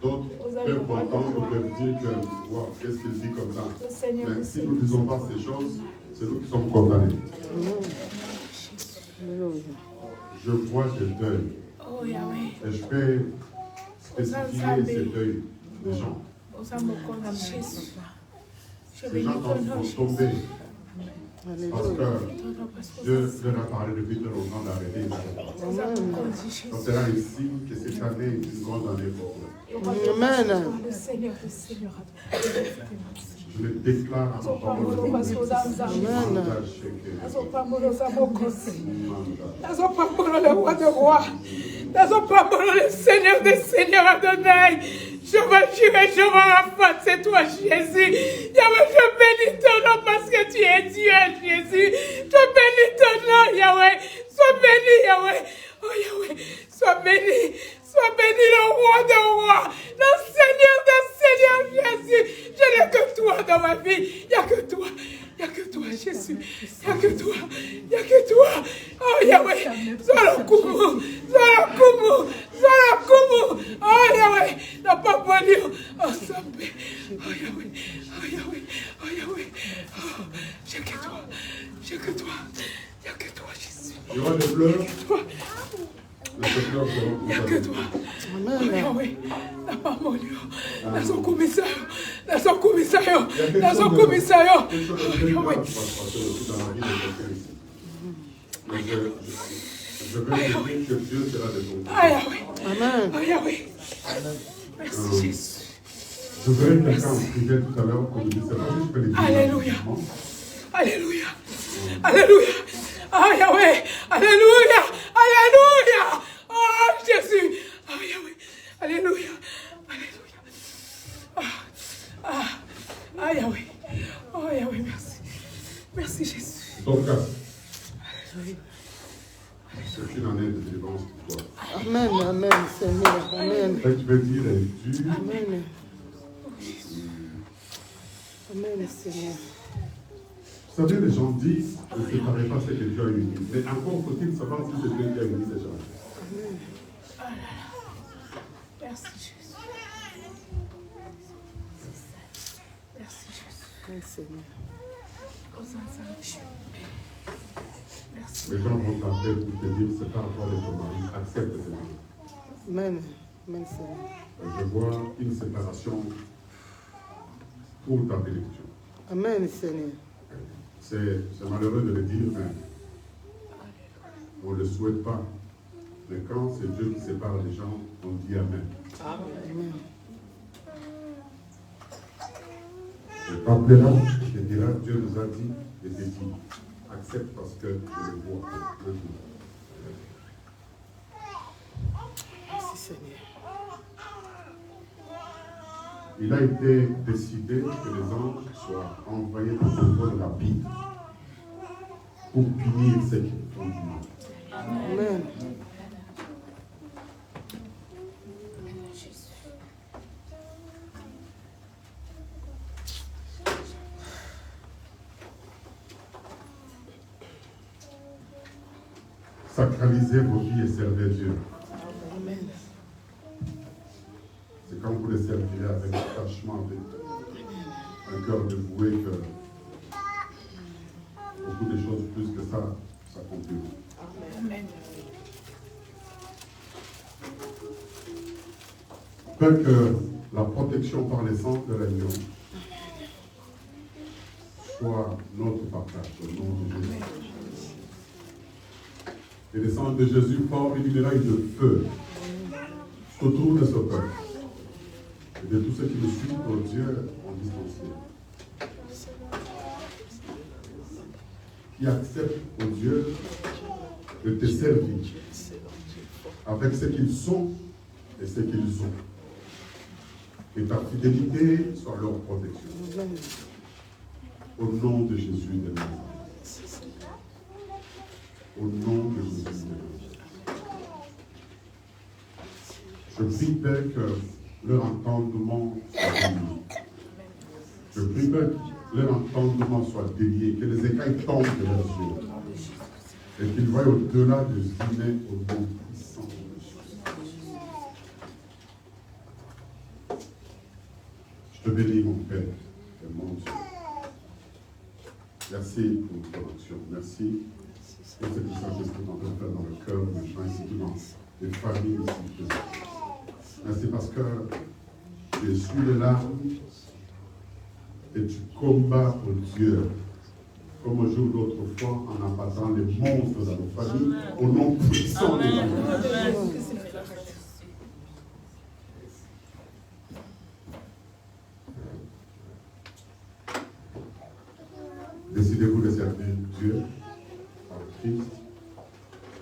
Speaker 2: D'autres peuvent entendre, peuvent dire que, wow, qu'est-ce qu'il dit comme ça. Mais si nous ne disons pas ces choses, c'est nous qui sommes condamnés. Je vois des deuils.
Speaker 3: Oh, Yahweh.
Speaker 2: Et je peux spécifier ces deuils des gens.
Speaker 3: Jésus. Je
Speaker 2: Ces
Speaker 3: bénis
Speaker 2: gens
Speaker 3: ton nom,
Speaker 2: sont
Speaker 3: Jésus.
Speaker 2: tombés parce que Dieu leur a parlé depuis très longtemps d'arrêter. Donc c'est là ici que cette année est une grande année pour toi.
Speaker 3: Amen. Le Seigneur, le Seigneur.
Speaker 2: Je le déclare à ma parole.
Speaker 3: Nazopambolo le roi de roi. Nazopambolo le Seigneur des seigneurs Adonai. Je veux jurer, je veux raffaire, c'est toi Jésus. Yahweh, je bénis ton nom parce que tu es Dieu, Jésus. Je bénis ton nom, Yahweh. Sois béni, Yahweh. Oh Yahweh, sois béni. Sois béni le roi des rois, le Seigneur des seigneurs, Jésus. Je n'ai que toi dans ma vie. Il n'y a que toi. Il n'y a que toi, Jésus. Il n'y a que toi. Il n'y a que toi. Oh Yahweh. Zolakumu. Zolakumu. Zolakumu. Oh Yahweh. N'a pas voulu. Oh Sambé. Oh Yahweh. Oh Yahweh. Oh Yahweh. Oh, j'ai que toi. J'ai que toi. Il n'y a que toi, Jésus.
Speaker 2: Il y aura des pleurs. Mais ces pleurs seront
Speaker 3: Il n'y a que toi. Yahweh. Nazo commissaire. Nazo commissaire. Nazo commissaire.
Speaker 2: Quelque chose de très grave va se passer aussi dans la vie de quelqu'un ici. Mais je veux dire que Dieu sera de ton côté.
Speaker 3: Ah, Yahweh. Amen. Ah, Yahweh. Merci, Jésus.
Speaker 2: Je verrai quelqu'un en privé tout à l'heure pour me dire, c'est pas si je peux les dire.
Speaker 3: Alléluia. Alléluia. Alléluia. Ah, Yahweh. Alléluia. Alléluia. Oh, Jésus. Ah, Yahweh. Alléluia. Alléluia. Ah, Yahweh. Oh, Yahweh, merci. Merci, Jésus.
Speaker 2: Ton cas. C'est une année de délivrance pour toi.
Speaker 1: Amen, amen, Seigneur, amen.
Speaker 2: Ce que tu veux dire est dur.
Speaker 1: Amen. Amen, Seigneur.
Speaker 2: Vous savez, les gens disent, ne séparez pas ce que Dieu a uni. Mais encore faut-il savoir si c'est Dieu qui a uni ces gens.
Speaker 3: Amen. Merci, Jésus. Merci, Jésus.
Speaker 1: Merci, Seigneur.
Speaker 2: Les gens vont t'appeler pour te dire, c'est par rapport à ton mari, accepte tes maris.
Speaker 1: Amen. Amen, Seigneur.
Speaker 2: Je vois une séparation pour ta bénédiction.
Speaker 1: Amen, Seigneur.
Speaker 2: C'est malheureux de le dire, mais on ne le souhaite pas. Mais quand c'est Dieu qui sépare les gens, on dit Amen.
Speaker 1: Amen.
Speaker 2: Le t'appellera et te dira, Dieu nous a dit et te dit. Accepte parce que je le vois maintenant.
Speaker 1: Merci, Seigneur.
Speaker 2: Il a été décidé que les anges soient envoyés dans un vol rapide pour punir ceux qui font du mal.
Speaker 1: Amen.
Speaker 2: Sacralisez vos vies et servez Dieu.
Speaker 1: Amen.
Speaker 2: C'est quand vous les servirez avec attachement, avec un cœur dévoué que beaucoup de choses plus que ça s'accompliront.
Speaker 3: Amen.
Speaker 2: Père, que la protection par les sang de l'agneau soit notre partage au nom de Jésus. Et le sang de Jésus forme une muraille de feu autour de ce peuple et de tous ceux qui le suivent pour Dieu en distancié. Qui acceptent, oh Dieu, de te servir avec ce qu'ils sont et ce qu'ils ont. Et ta fidélité soit leur protection. Au nom de Jésus de Nazareth. Au nom de Jésus de Nazareth. Je prie, Père, que leur entendement soit délié. Je prie, Père, que leur entendement soit délié, que les écailles tombent de leurs yeux. Et qu'ils voient au-delà de ce qui est au nom puissant de Jésus. Je te bénis, mon Père et mon Dieu. Merci pour ton action. Merci pour ce que Saint-Esprit est en train de faire dans le cœur de gens ici, dans les familles ici présentes. Merci parce que tu essuies les larmes et tu combats pour Dieu. Comme un jour d'autrefois en abattant les monstres dans nos familles, au nom puissant de Jésus. Décidez-vous de servir Dieu par Christ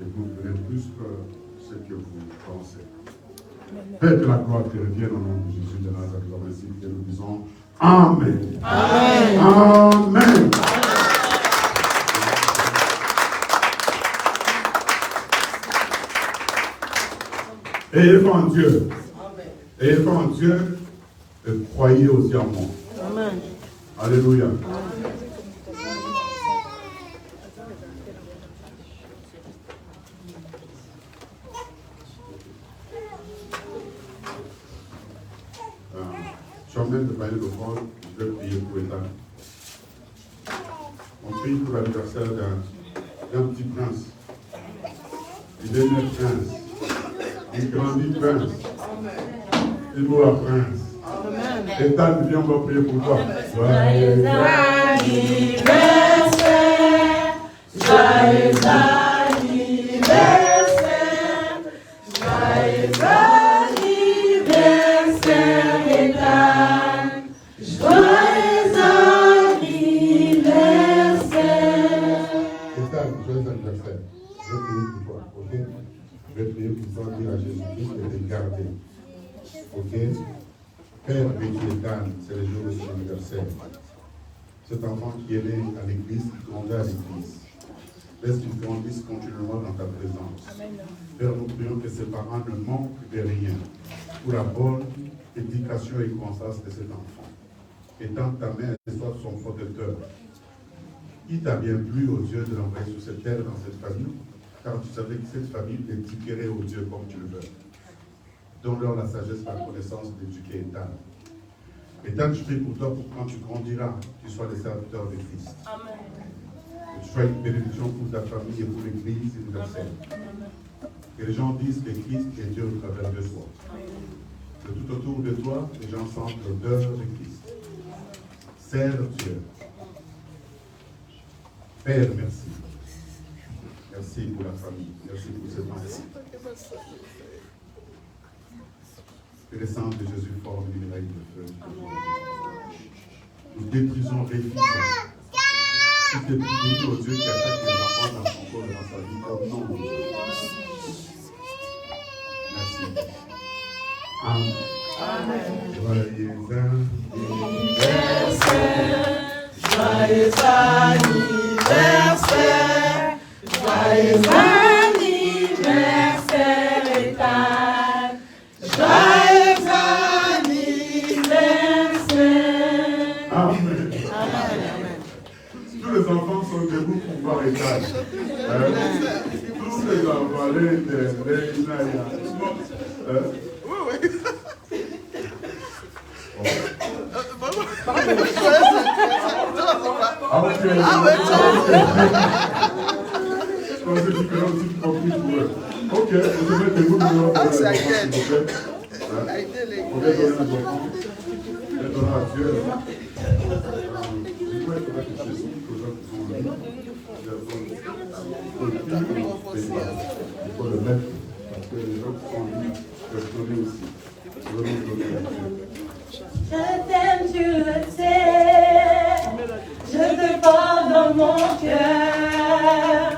Speaker 2: et vous verrez plus que ce que vous pensez. Père, que la gloire te revienne au nom de Jésus de Nazareth, ainsi que nous disons Amen. Amen. Amen. Ayez foi en Dieu. Ayez foi en Dieu et croyez aussi en moi.
Speaker 1: Amen.
Speaker 2: Alléluia. Je suis en train de parler de Paul, je vais prier pour les dames. On prie pour l'anniversaire d'un petit prince Il est né prince. Il grandit prince. Il mourra prince. Et tant viens, on va prier pour toi.
Speaker 1: Joyeux anniversaire, joyeux anniversaire, joyeux anniversaire, Ethan. Joyeux anniversaire.
Speaker 2: Ethan, joyeux anniversaire. Je vais prier pour toi, ok? Je vais prier pour toi, dire à Jésus-Christ de te garder. Ok? Père béni Ethan, c'est le jour de son anniversaire. Cet enfant qui est né à l'église, qui grandit à l'église. Laisse qu'il grandisse continuellement dans ta présence. Père, nous prions que ses parents ne manquent de rien pour la bonne éducation et croissance de cet enfant. Étends ta main et sois son protecteur. Il t'a bien plu, ô Dieu, de l'envoyer sur cette terre, dans cette famille, car tu savais que cette famille éduquerait, ô Dieu, comme tu le veux. Donne-leur la sagesse, la connaissance d'éduquer Ethan. Ethan, je prie pour toi, pour quand tu grandiras, tu sois le serviteur de Christ.
Speaker 1: Amen.
Speaker 2: Que tu sois une bénédiction pour ta famille et pour l'Église universelle. Que les gens disent que Christ est Dieu au travers de toi. Que tout autour de toi, les gens sentent l'odeur de Christ. Sers Dieu. Père, merci. Merci pour la famille. Merci pour cet enfant. Que le sang de Jésus forme une muraille de feu. Nous détruisons, réfléchissons. Tout est béni au Dieu qui attaque les enfants dans son corps et dans sa vie. Au nom de Jésus. Merci. Amen. Joyeux
Speaker 1: anniversaire, joyeux anniversaire, Ethan. Joyeux anniversaire.
Speaker 2: Amen. Tous les enfants sont debout pour voir Ethan. Tous les enfants, les Naya. Je pensais qu'il fallait aussi compris pour eux. Ok, je vais mettre des mots pour les enfants, s'il vous plaît. On va donner les enfants. On va donner à Dieu. Je dois être avec Jésus, aux gens qui sont là. Il faut le mettre, parce que les gens qui sont là peuvent donner aussi. Vraiment donner à Dieu.
Speaker 1: Je t'aime, tu le sais, je te porte dans mon cœur,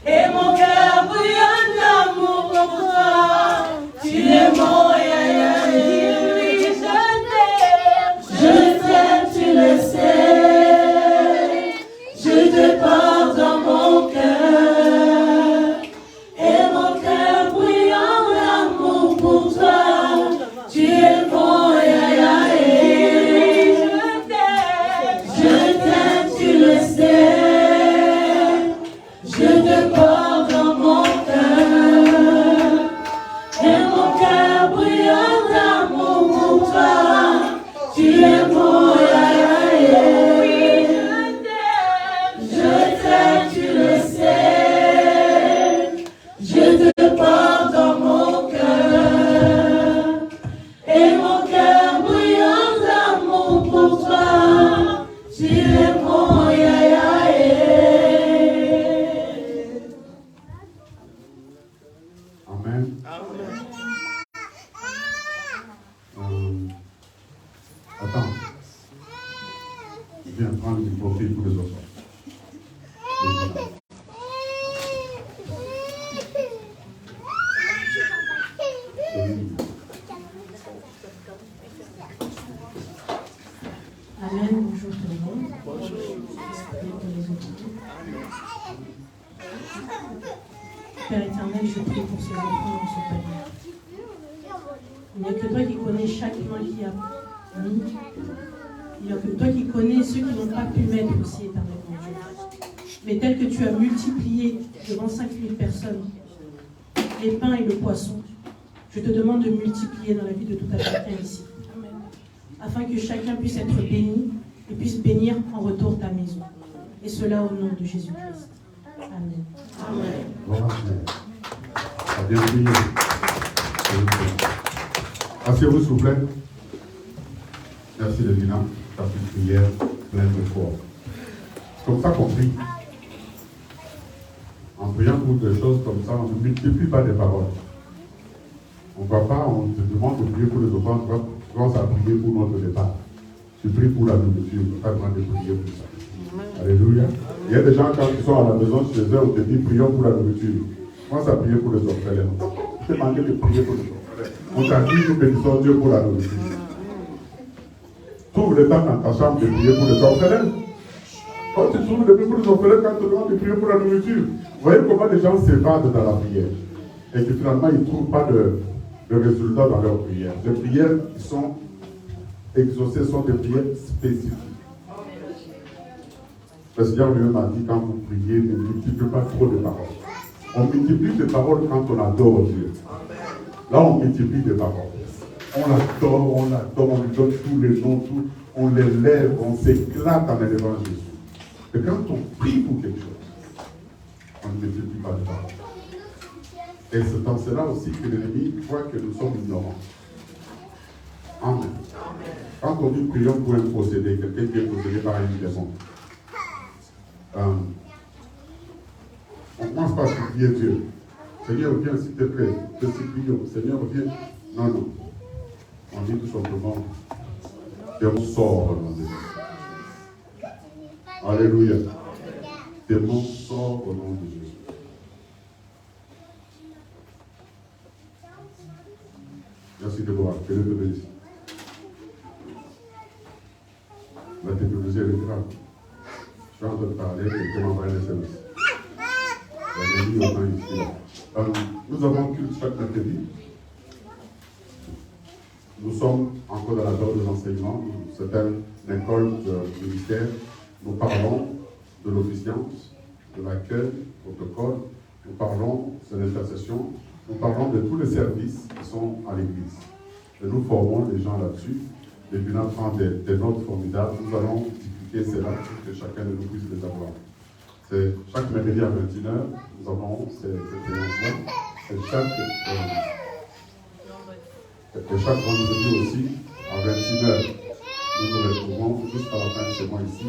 Speaker 1: et mon cœur bouillonne d'amour pour toi, tu es mon yaya, oui, je t'aime, tu le sais, je te porte dans mon cœur, et mon cœur bouillonne d'amour pour toi, tu es mon yaya.
Speaker 5: Amen, bonjour tout le monde. Bonjour. Père éternel, je prie pour ces enfants dans ce panier. Il n'y a que toi qui connais chaque main qui a mis. Il n'y a que toi qui connais ceux qui n'ont pas pu mettre aussi, éternel mon Dieu. Mais tel que tu as multiplié devant 5000 personnes les pains et le poisson, je te demande de multiplier dans la vie de tout un chacun ici. Afin que chacun puisse être béni et puisse bénir en retour ta maison. Et cela au nom de Jésus-Christ. Amen.
Speaker 2: Amen. a bien prié. Asseyez-vous, s'il vous plaît. Merci, Lévina. Ta petite prière pleine de foi. C'est comme ça qu'on prie. En priant pour des choses comme ça, on ne multiplie pas des paroles. On ne va pas, on te demande de prier pour les enfants, on commence à prier pour notre départ. Tu pries pour la nourriture, on ne pas demandé de prier pour ça. Alléluia. Il y a des gens, quand ils sont à la maison chez eux, on te dit prions pour la nourriture. Commence à prier pour les orphelins. On te demande de prier pour les orphelins. On t'a dit nous bénissons Dieu pour la nourriture. Trouve le temps dans ta chambre de prier pour les orphelins. Quand tu trouves le prier pour les orphelins, quand tu demandes de prier pour la nourriture, vous voyez comment les gens s'évadent dans la prière. Et que finalement, ils ne trouvent pas de résultat dans leur prière. Les prières qui sont exaucées sont des prières spécifiques. Le Seigneur lui-même a dit, quand vous priez, ne multipliez pas trop de paroles. On multiplie des paroles quand on adore Dieu. Là, on multiplie des paroles. On l'adore, on lui donne tous les noms, on l'élève, on s'éclate dans l'évangile. Et quand on prie pour quelque chose, on ne multiplie pas de paroles. Et c'est dans cela aussi que l'ennemi voit que nous sommes ignorants. Amen. Quand on dit prions pour un possédé, quelqu'un qui est possédé par une démon, on ne commence pas à supplier Dieu. Seigneur, viens s'il te plaît, te supplions. Seigneur, viens. Non, non. On dit tout simplement, démon sort au nom de Jésus. Alléluia. Démon sort au nom de Jésus. Merci Déborah, que Dieu te bénisse. La technologie elle est grave. Je suis en train de parler, quelqu'un m'a envoyé un SMS. La nuit au temps ici. Nous avons culte chaque mercredi. Nous sommes encore dans la période de l'enseignement. C'est une école de ministère. Nous parlons de l'officiance, de l'accueil, du protocole. Nous parlons de l'intercession. Nous parlons de tous les services qui sont à l'église. Et nous formons les gens là-dessus. Les Buna prend des notes formidables. Nous allons dupliquer cela pour que chacun de nous puisse les avoir. C'est chaque mercredi à 21h, nous avons ces séances-là. Et chaque vendredi aussi, à 26h, nous nous retrouvons jusqu'à la fin de ce mois ici.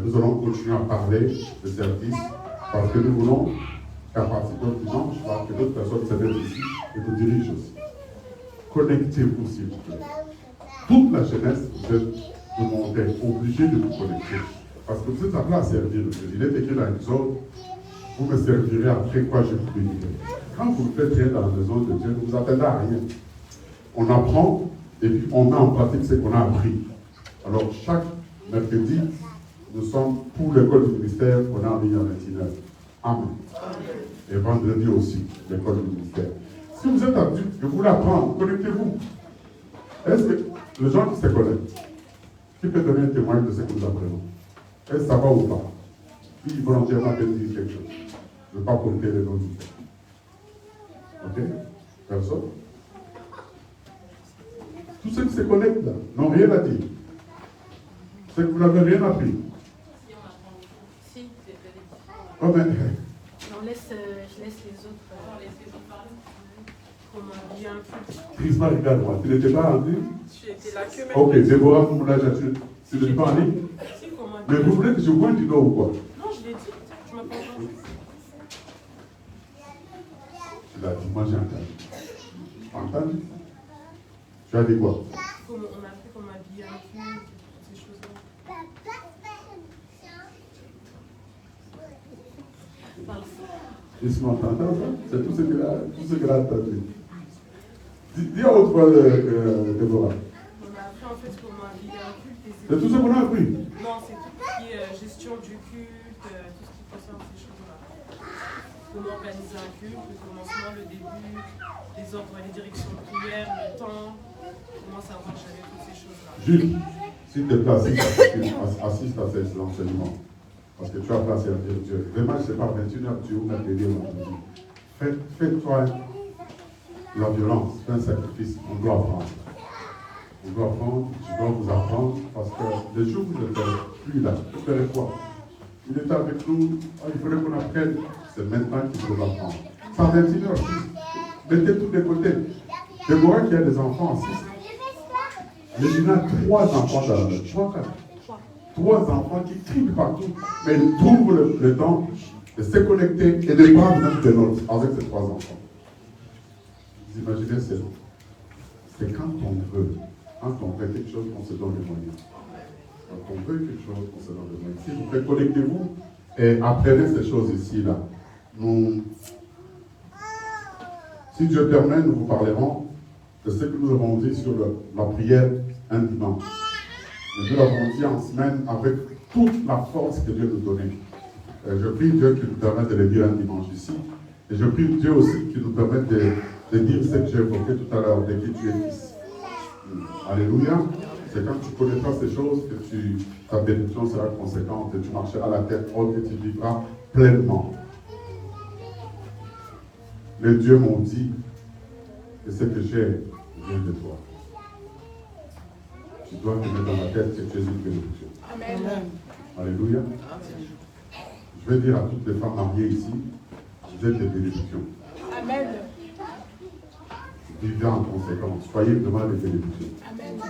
Speaker 2: Nous allons continuer à parler de service parce que nous voulons qu'à partir d'autres dimanches, que d'autres personnes se mettent ici et nous dirigent aussi. Connectez-vous s'il vous plaît. Toute la jeunesse, vous êtes obligés de vous connecter. Parce que vous êtes appelés à servir le Dieu. Il est écrit dans l'exode, vous me servirez après quoi je vous bénirai. Quand vous ne faites rien dans la maison de Dieu, ne vous attendez à rien. On apprend et puis on met en pratique ce qu'on a appris. Alors chaque mercredi, nous sommes pour l'école du ministère, on est en ligne à 21h. Amen. Et vendredi aussi, l'école du ministère. Si vous êtes adulte, que vous voulez apprendre, connectez-vous. Est-ce que les gens qui se connectent, qui peut donner un témoignage de ce que nous apprenons? Est-ce que ça va ou pas? Qui volontairement peut dire quelque chose? Je ne veux pas compter les noms du fait. Ok? Personne? Tous ceux qui se connectent là n'ont rien à dire. C'est que vous n'avez rien appris.
Speaker 5: Si,
Speaker 2: Oh, mais...
Speaker 5: je laisse les autres parler. Comment bien
Speaker 2: Christmas, regarde-moi. Tu n'étais pas en ligne?
Speaker 1: J'étais là que même.
Speaker 2: Ok, Déborah, vous l'avez déjà. Tu n'étais pas en ligne?
Speaker 1: Si, comment
Speaker 2: Mais vous voulez que je pointe du doigt ou quoi?
Speaker 1: Non, je l'ai dit. Je m'appelle pas.
Speaker 2: Tu l'as dit, moi j'ai entendu. Entendu? Tu as dit quoi?
Speaker 1: Comment on a fait, qu'on m'a bien vu, ces choses-là.
Speaker 2: Ils sont entendants, c'est tout ce qu'elle a entendu. Dis à autre fois, Déborah.
Speaker 1: On a appris en fait comment habiller un culte.
Speaker 2: C'est tout ce qu'on a appris.
Speaker 1: Non, c'est tout ce qui est gestion du culte, tout ce qui concerne ces choses-là. Comment organiser un culte, le commencement, le début, les ordres, les directions de prière, le temps, comment ça marche avec toutes ces choses-là.
Speaker 2: Jules, s'il te plaît, assiste à ces enseignements. Parce que tu as placé à dire Dieu. Vraiment, je ne sais pas, 21h, tu ouvres la télé, on te dit. Fais-toi la violence, fais un sacrifice. On doit apprendre. On doit apprendre, je dois vous apprendre, parce que les jours où je n'étais plus là, vous ferez quoi? Il était avec nous, il fallait qu'on apprenne. C'est maintenant qu'il faut apprendre. Par 21h, Mettez tout de côté. Déborah qui a des enfants aussi. Mais il a 3 enfants dans la maison. 3 enfants qui crient partout. Mais ils trouvent le temps de se connecter et de prendre même de notes avec ces 3 enfants. Vous imaginez, c'est quand on fait quelque chose qu'on se donne les moyens. Quand on veut quelque chose qu'on se donne les moyens. S'il vous plaît, connectez-vous et apprenez ces choses ici, là. Si Dieu permet, nous vous parlerons de ce que nous avons dit sur la prière un dimanche. Et nous l'avons dit en semaine avec toute la force que Dieu nous donnait. Je prie Dieu qui nous permette de le dire un dimanche ici. Et je prie Dieu aussi qui nous permette de dire ce que j'ai évoqué tout à l'heure, de qui tu es fils. Alléluia. C'est quand tu connaîtras ces choses que ta bénédiction sera conséquente et tu marcheras à la tête haute et tu vivras pleinement. Les dieux m'ont dit que ce que j'ai vient de toi. Tu dois te mettre dans la tête que tu es une bénédiction.
Speaker 3: Amen.
Speaker 2: Alléluia. Je vais dire à toutes les femmes mariées ici, vous êtes des bénédictions.
Speaker 3: Amen.
Speaker 2: Vivez en conséquence. Soyez vraiment des bénédictions.
Speaker 3: Amen.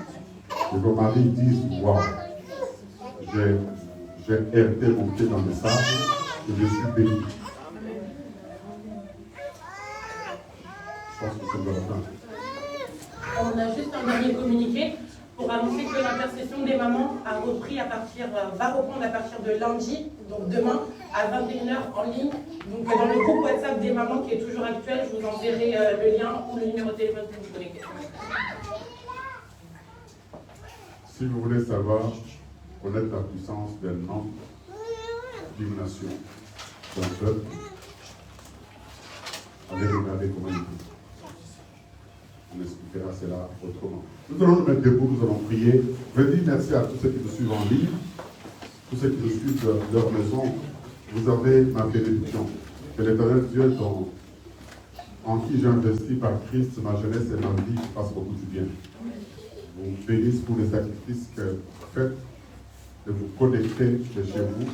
Speaker 2: Que vos maris disent, waouh, j'ai heurté mon pied dans le sable et je suis béni. Je pense que c'est de la fin.
Speaker 5: On a juste un dernier communiqué pour annoncer que l'intercession des mamans va reprendre à partir de lundi, donc demain, à 21h en ligne. Donc dans le groupe WhatsApp des mamans qui est toujours actuel, je vous enverrai le lien ou le numéro de téléphone pour vous connecter.
Speaker 2: Si vous voulez savoir, connaître la puissance d'un nom, d'une nation, d'un peuple, allez regarder comment il vit. On expliquera cela autrement. Nous allons nous mettre debout, nous allons prier. Je dis merci à tous ceux qui nous suivent en ligne, tous ceux qui nous suivent de leur maison. Vous avez ma bénédiction. Que l'Éternel Dieu en qui j'ai investi par Christ, ma jeunesse et ma vie, fasse beaucoup du bien. Vous bénisse pour les sacrifices que vous faites, de vous connecter de chez vous,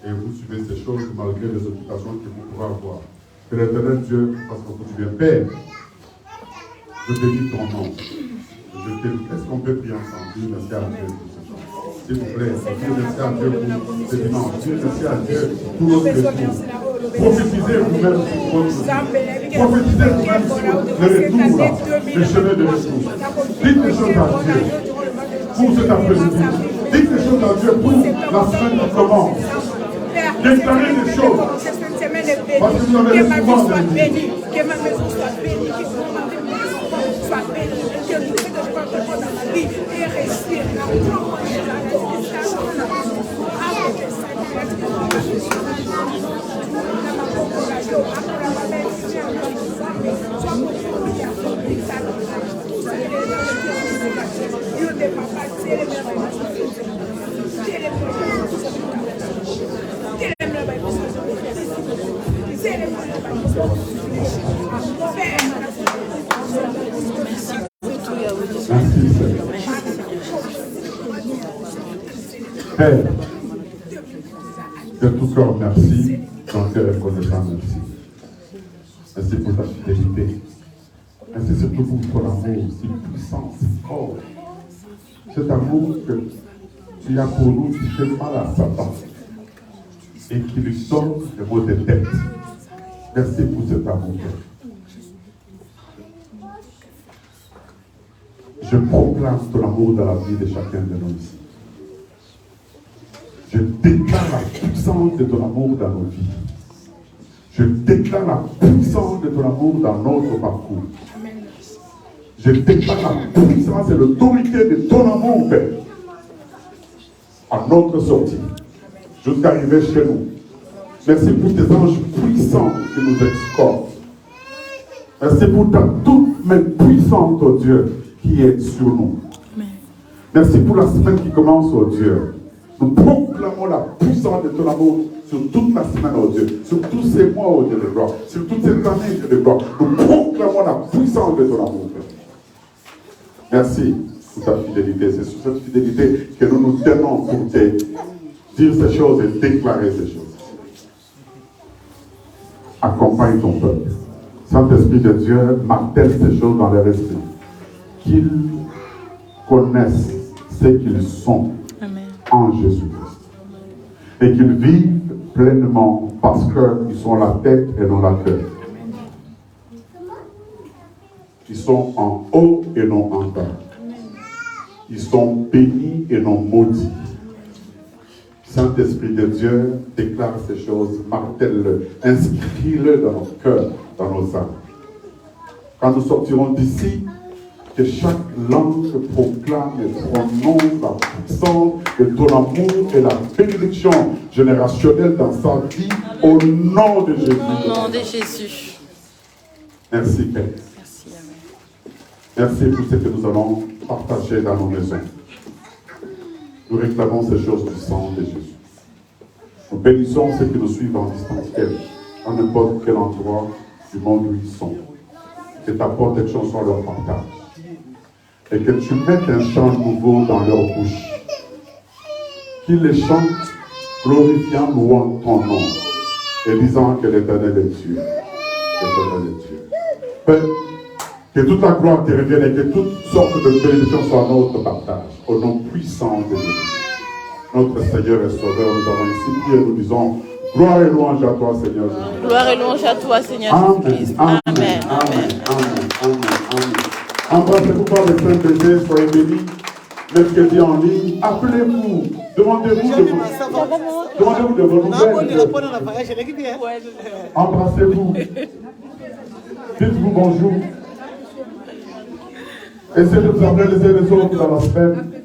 Speaker 2: et vous suivez ces choses malgré les occupations que vous pouvez avoir. Que l'Éternel Dieu fasse beaucoup du bien. Père, je bénis ton nom. Est-ce qu'on peut prier ensemble? Dieu, merci à Dieu pour ce temps. S'il vous plaît, Dieu, merci à Dieu pour ce dimanche. Dieu, merci à Dieu pour notre retour. Prophétisez vous-même sur votre vie. Prophétisez vous-même sur le retour, le chemin de retour. Dites des choses à Dieu pour cet après-midi. Dites des choses à Dieu pour la semaine qui commence. Déclarez des choses. Parce que vous avez souvent béni.
Speaker 3: Que ma maison soit bénie, que ma maison soit bénie, que tout ce que je porte dans ma vie et réussir.
Speaker 2: Merci, Seigneur. Père, de tout cœur, merci. Ton cœur est reconnaissant, merci. Merci pour ta fidélité. Merci surtout pour ton amour si puissant, si fort. Cet amour que tu as pour nous qui fait mal à Satan et qui lui donne le mot de tête. Merci pour cet amour. Je proclame ton amour dans la vie de chacun de nous ici. Je déclare la puissance de ton amour dans nos vies. Je déclare la puissance de ton amour dans notre parcours. Je déclare la puissance et l'autorité de ton amour, Père, à notre sortie, jusqu'à arriver chez nous. Merci pour tes anges puissants qui nous escortent. Merci pour ta toute main puissante, oh Dieu, qui est sur nous. Merci pour la semaine qui commence, oh Dieu. Nous proclamons la puissance de ton amour sur toute la semaine, oh Dieu, sur tous ces mois, oh Dieu de gloire, sur toute cette année, Dieu de gloire. Nous proclamons la puissance de ton amour, Père. Merci pour ta fidélité. C'est sur cette fidélité que nous nous tenons pour te dire ces choses et déclarer ces choses. Accompagne ton peuple. Saint-Esprit de Dieu, martèle ces choses dans leur esprit. Qu'ils connaissent ce qu'ils sont
Speaker 4: Amen.
Speaker 2: en Jésus-Christ. Et qu'ils vivent pleinement parce qu'ils sont la tête et non la queue. Ils sont en haut et non en bas. Ils sont bénis et non maudits. Saint-Esprit de Dieu, déclare ces choses, martèle-le, inscris-le dans nos cœurs, dans nos âmes. Quand nous sortirons d'ici, que chaque langue proclame et prononce la puissance de ton amour et la bénédiction générationnelle dans sa vie, au nom de Jésus.
Speaker 4: Au nom de Jésus.
Speaker 2: Merci, Père.
Speaker 4: Merci, Amen.
Speaker 2: Merci pour ce que nous allons partager dans nos maisons. Nous réclamons ces choses du sang de Jésus. Nous bénissons ceux qui nous suivent en distanciel, dans n'importe quel endroit du monde où ils sont. Que ta protection soit leur partage. Et que tu mettes un chant nouveau dans leur bouche. Qu'ils les chantent, glorifiant, louant ton nom, et disant que l'Éternel est Dieu. L'Éternel est Dieu. Père, que toute la gloire te revienne et que toutes sortes de bénédictions soient notre partage. Au nom puissant de Jésus. Notre Seigneur et Sauveur, nous avons ici prié, nous disons gloire et louange à toi, Seigneur Jésus.
Speaker 4: Gloire et louange à toi, Seigneur Jésus-Christ.
Speaker 2: Amen.
Speaker 4: Amen.
Speaker 2: Amen. Embrassez-vous par le Saint-Baiser, soyez bénis. Mercredi en ligne, appelez-vous, demandez-vous de vos nouvelles. Embrassez-vous. Dites-vous bonjour. Essayez de vous appeler les uns les autres dans la semaine.